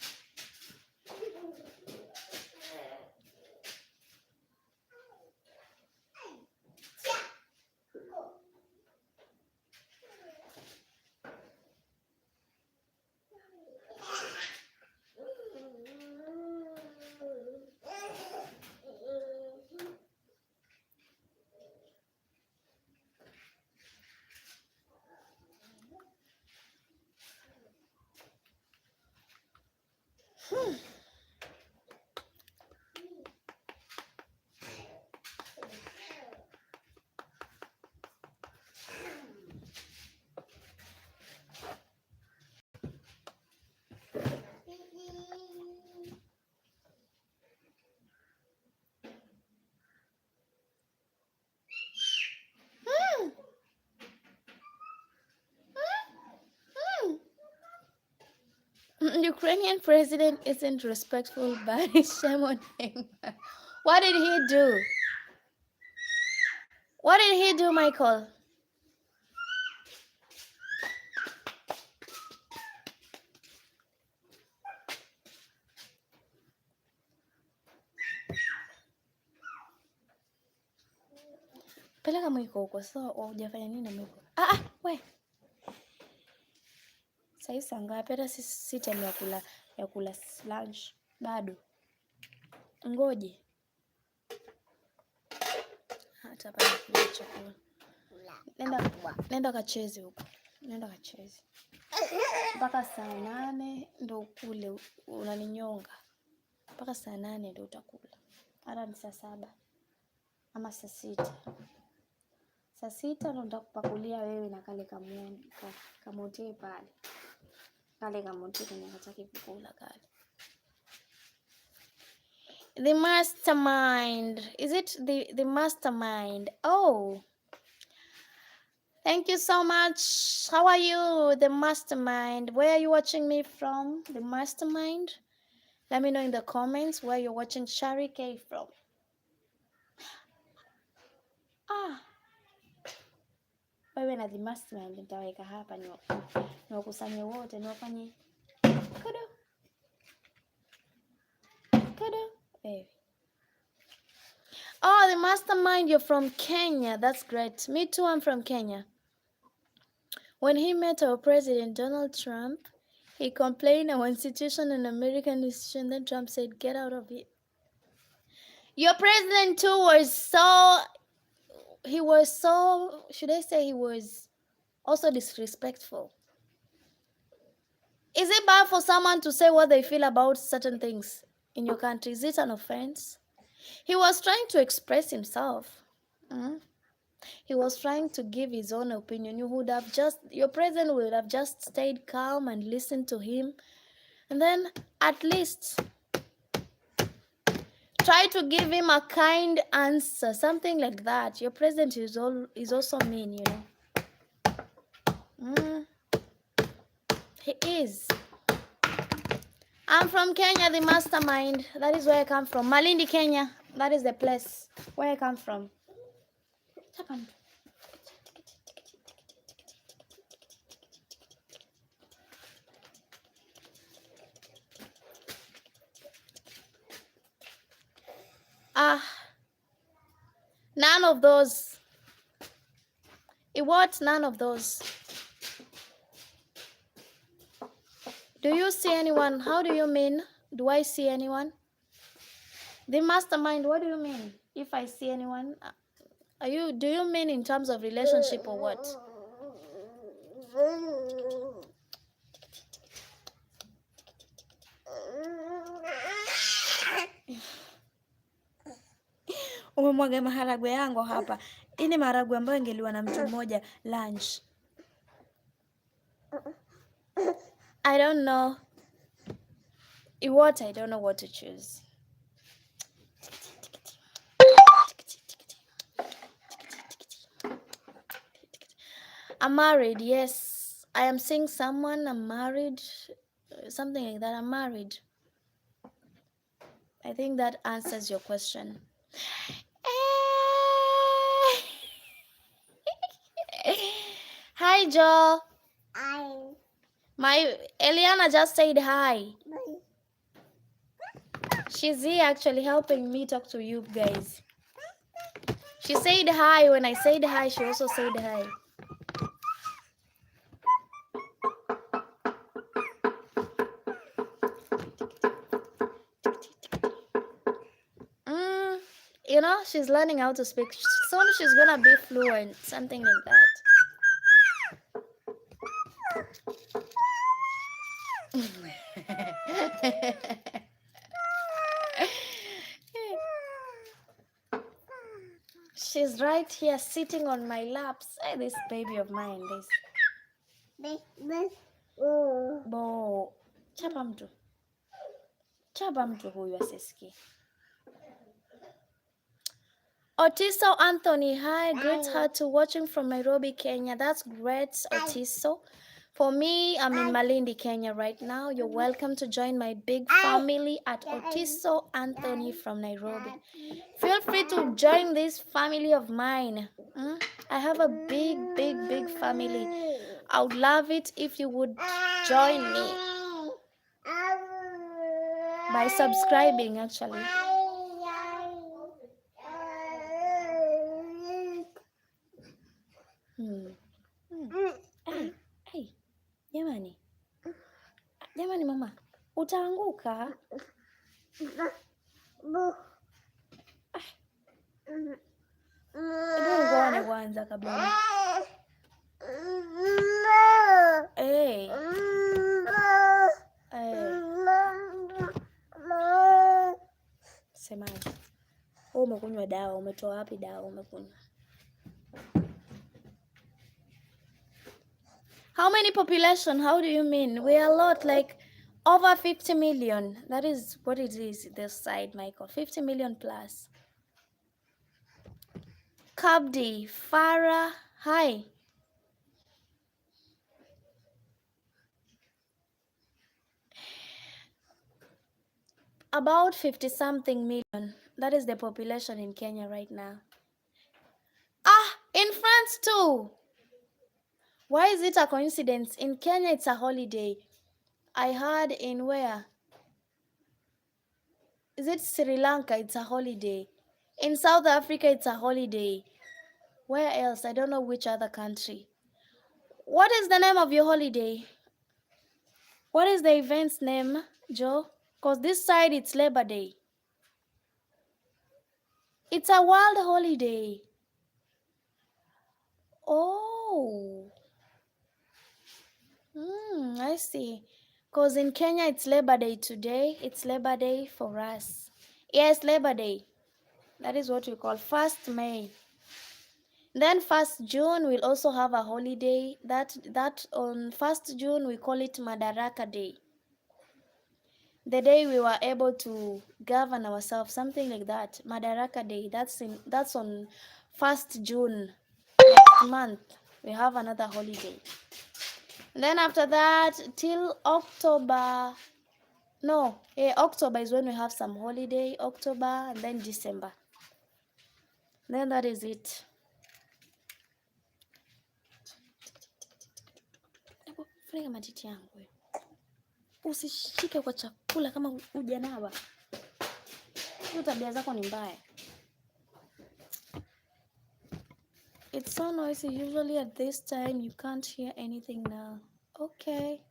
Ukrainian president isn't respectful, but shame on him. What did he do? What did he do, Michael? Peleka mwiko huko. So hujafanya nini mwiko? We. Sasa saa ngapi? Hata si time ya kula lunch bado. Ngoje. Hata hapa nakula chakula. Nenda kacheze huko. Nenda kacheze. Mpaka saa 8 ndo ukule, unaninyonga. Mpaka saa 8 ndo utakula. Hata ni saa 7 ama saa 6. Saa 6 ndo nitakupakulia wewe na kale kamote pale. Kale kamote kwenye hataki kukula kale. The mastermind. Is it the mastermind? Oh. Thank you so much. How are you, the mastermind? Where are you watching me from? The mastermind? Let me know in the comments where you're watching Shari K from. Wewe na the mastermind nitaweka hapa niwakusanye wote niwafanye Kudu. Baby. Oh, the mastermind, you're from Kenya. That's great. Me too, I'm from Kenya. When he met our president, Donald Trump, he complained our institution, an American institution. Then Trump said, get out of it. Your president too was should I say he was also disrespectful. Is it bad for someone to say what they feel about certain things in your country? Is it an offense? He was trying to express himself. He was trying to give his own opinion. Your president would have just stayed calm and listened to him. And then at least try to give him a kind answer, something like that. Your president is also mean, you know. He is. I'm from Kenya, the mastermind. That is where I come from. Malindi, Kenya. That is the place where I come from. What happened? None of those. What? None of those. Do you see anyone? How do you mean? Do I see anyone? The mastermind, what do you mean? If I see anyone? Do you mean in terms of relationship or what? Umemwaga maharagwe yangu hapa. Ini maharagwe ambayo ingeliwa na mtu mmoja lunch. I don't know. What I don't know what to choose. I'm married, yes. I am seeing someone, I'm married. Something like that, I'm married. I think that answers your question. Hi, Joe. Hi. My Eliana just said hi. She's here actually helping me talk to you guys. She said hi. When I said hi, she also said hi. You know, she's learning how to speak. Soon she's gonna be fluent, something like that. She's right here sitting on my laps. Hey, this baby of mine, this. Bo. Chapa mtu huyu asisikie. Otiso Anthony, hi, great heart to watching from Nairobi, Kenya. That's great, Otiso. For me, I'm in Malindi, Kenya right now. You're welcome to join my big family at Otiso Anthony from Nairobi. Feel free to join this family of mine. I have a big family. I would love it if you would join me by subscribing, actually. Hey, jamani mama, utaanguka. Ngoane kwanza kabla. Hey. Semaje? Umekunywa dawa, umetoa wapi dawa umekunywa? How many population? How do you mean? We are a lot, like over 50 million. That is what it is this side, Michael. 50 million plus. Kabdi, Farah, hi. About 50 something million. That is the population in Kenya right now. In France too. Why is it a coincidence? In Kenya, it's a holiday. I heard in where? Is it Sri Lanka? It's a holiday. In South Africa, it's a holiday. Where else? I don't know which other country. What is the name of your holiday? What is the event's name, Joe? Because this side, it's Labor Day. It's a world holiday. Oh. I see. Because in Kenya, it's Labor Day today. It's Labor Day for us. Yes, Labor Day. That is what we call 1st May. Then 1st June, we'll also have a holiday. That on 1st June, we call it Madaraka Day. The day we were able to govern ourselves, something like that. Madaraka Day. That's on 1st June. Next month, we have another holiday. And then after that, till October. No, October is when we have some holiday. October and then December. Then that is it. Funika matiti yangu. Usishike kwa chakula kama hujanawa. Hiyo tabia zako ni mbaya. It's so noisy. Usually at this time you can't hear anything now. Okay.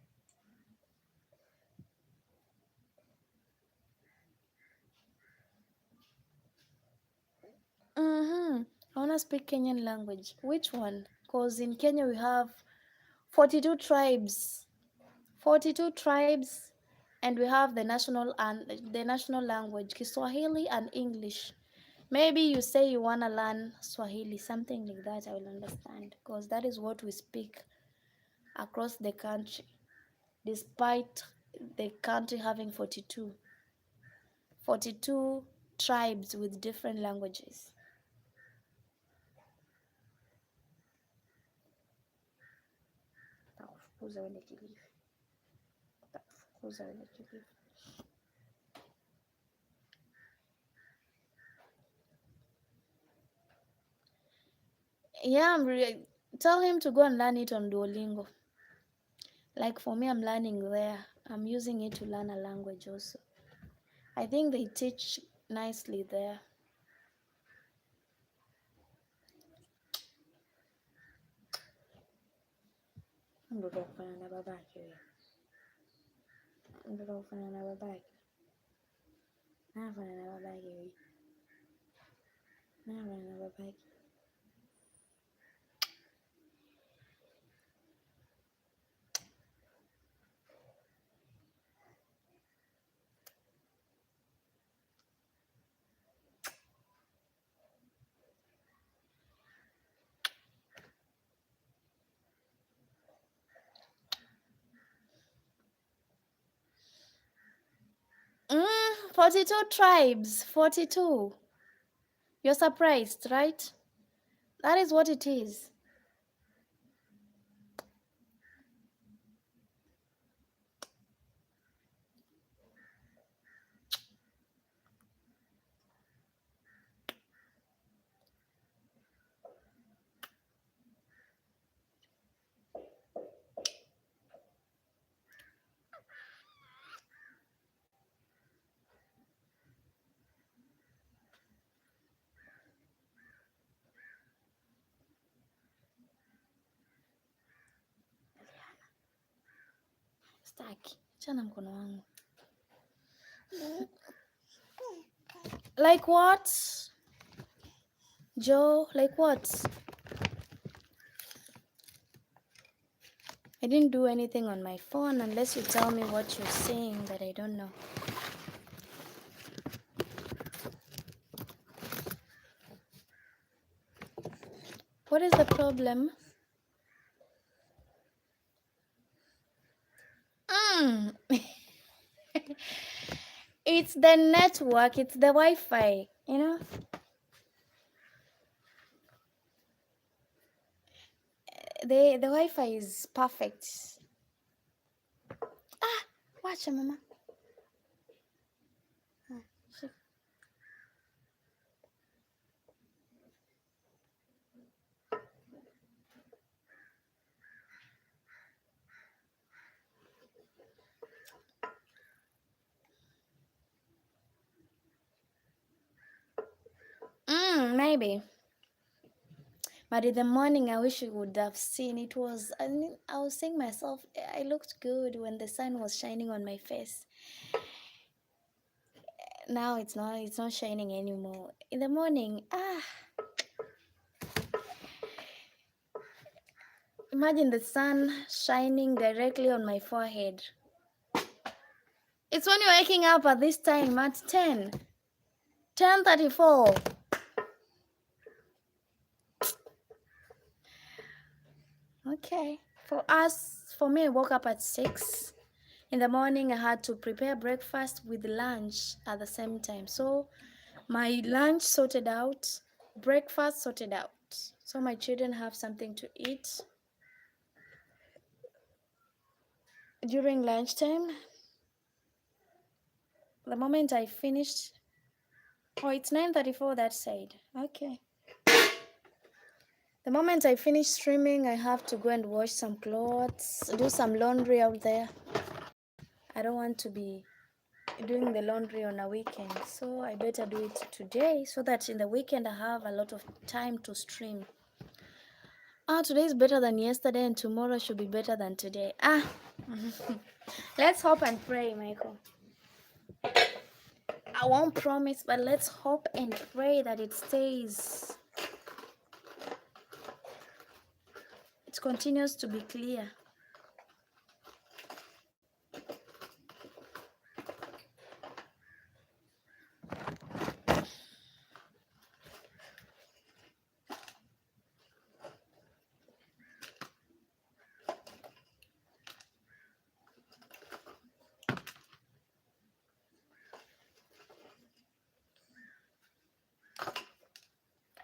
I want to speak Kenyan language. Which one? Because in Kenya we have 42 tribes. 42 tribes, and we have the national language, Kiswahili and English. Maybe you say you want to learn Swahili, something like that, I will understand, because that is what we speak across the country, despite the country having 42 tribes with different languages. Takufukuza uende Kilifi. Takufukuza uende Kilifi. Yeah, tell him to go and learn it on Duolingo. Like for me, I'm learning there. I'm using it to learn a language also. I think they teach nicely there. Mtoto kufanya na babake wewe. Mtoto kufanya na babake. Nafanya na babake wewe. Nafanya na babake. Mm, 42 tribes. 42. You're surprised, right? That is what it is. Staki. Chana mkono wangu. Like what? Joe, like what? I didn't do anything on my phone unless you tell me what you're saying that I don't know. What is the problem? It's the network, it's the Wi-Fi, you know? The Wi-Fi is perfect. Watch mama. Maybe. But in the morning, I wish you would have seen. It was, I was saying myself, I looked good when the sun was shining on my face. Now it's not shining anymore. In the morning, imagine the sun shining directly on my forehead. It's when you're waking up at this time at 10:34. Okay. For me, I woke up at 6. In the morning, I had to prepare breakfast with lunch at the same time. So my lunch sorted out, breakfast sorted out. So my children have something to eat during lunchtime. The moment I finished, it's 9:34 that side. Okay. The moment I finish streaming, I have to go and wash some clothes, do some laundry out there. I don't want to be doing the laundry on a weekend, so I better do it today so that in the weekend I have a lot of time to stream. Today is better than yesterday and tomorrow should be better than today. Let's hope and pray, Michael. I won't promise, but let's hope and pray that it stays. It continues to be clear.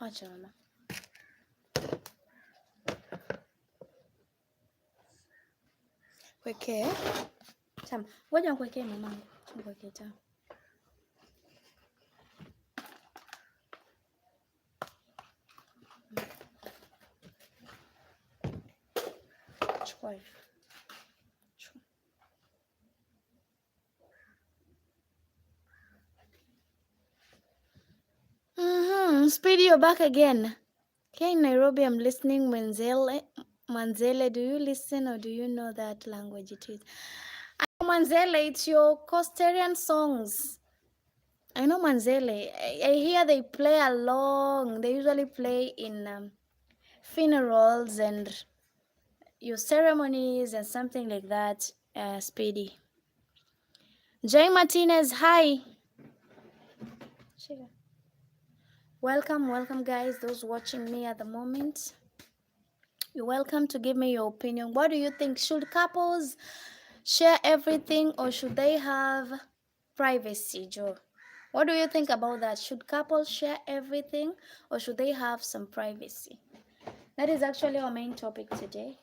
Wacha mama. Kwekee. Chama. Ngoja nikuwekee mamangu. Nikuwekee chama. Chukua hivi. Speedy, you're back again. Here in Nairobi, I'm listening Manzele. Manzele, do you listen or do you know that language it is? I know Manzele, it's your Costarian songs. I know Manzele. I hear they play along. They usually play in funerals and your ceremonies and something like that. Speedy. Jay Martinez, hi. Welcome guys, those watching me at the moment. You're welcome to give me your opinion. What do you think? Should couples share everything or should they have privacy, Joe? What do you think about that? Should couples share everything or should they have some privacy? That is actually our main topic today.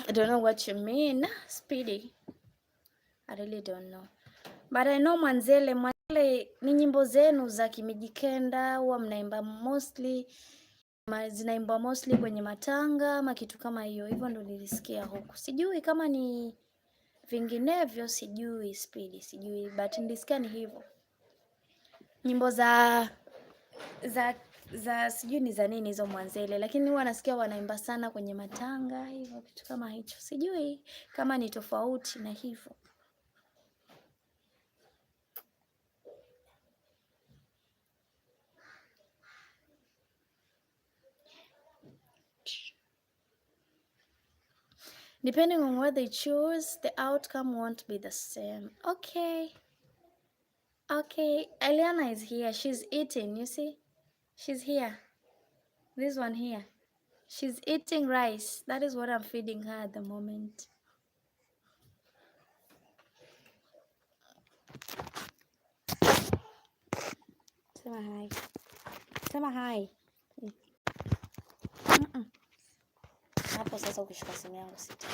I don't know what you mean, Speedy. I really don't know. But I know Manzele ni nyimbo zenu za Kimijikenda huwa mnaimba mostly, zinaimba mostly kwenye matanga ama kitu kama hiyo. Hivyo ndo nilisikia huku. Sijui kama ni vinginevyo, sijui Speedy, sijui, but nilisikia ni hivyo. Nyimbo za sijui ni za nini hizo Mwanzele, lakini huwa nasikia wanaimba sana kwenye matanga, hivyo kitu kama hicho. Sijui kama ni tofauti na hivyo. Depending on what they choose, the outcome won't be the same. Okay. Eliana is here. She's eating, you see? She's here. This one here. She's eating rice. That is what I'm feeding her at the moment. Sema hi. Sema hi. Hapo sasa ukishika simu yangu sitaki.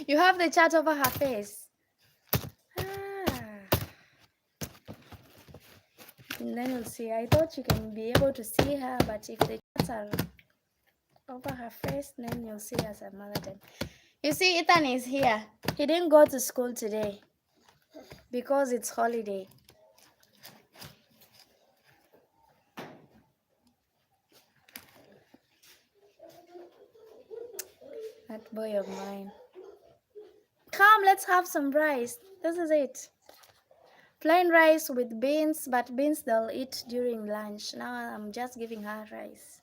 You have the chat over her face. And then you'll see. I thought you can be able to see her, but if the chats are over her face, then you'll see her some other time. You see, Ethan is here. He didn't go to school today because it's holiday. That boy of mine. Come, let's have some rice. This is it. Plain rice with beans, but beans they'll eat during lunch. Now I'm just giving her rice.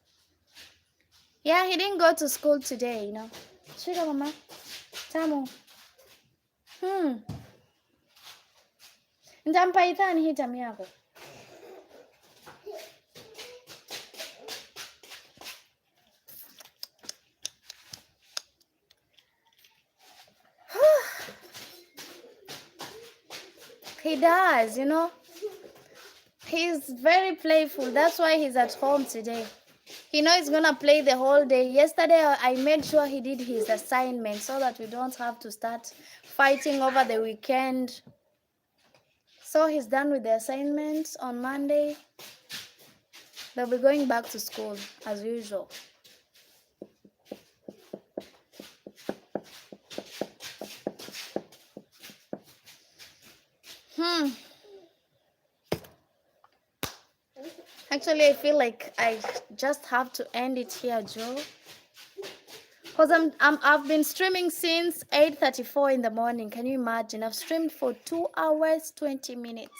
Yeah, he didn't go to school today, you know. Shika mama. Tamu. Nitampa Ethan hii tamu yako. He does, you know. He's very playful. That's why he's at home today. He knows he's gonna play the whole day. Yesterday, I made sure he did his assignment so that we don't have to start fighting over the weekend. So he's done with the assignments. On Monday, they'll be going back to school as usual. Actually, I feel like I just have to end it here, Joe. Because I've been streaming since 8:34 in the morning. Can you imagine? I've streamed for 2 hours 20 minutes.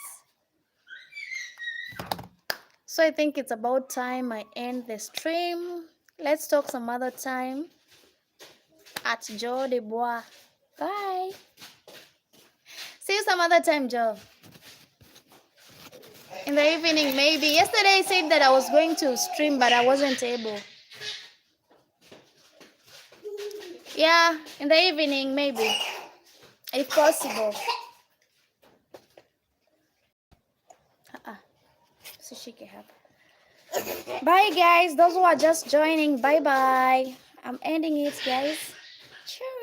So I think it's about time I end the stream. Let's talk some other time at Joe de Bois. Bye. See you some other time, Joe. In the evening, maybe. Yesterday I said that I was going to stream, but I wasn't able. Yeah, in the evening, maybe, if possible. Bye, guys. Those who are just joining, bye-bye. I'm ending it, guys. Cheers.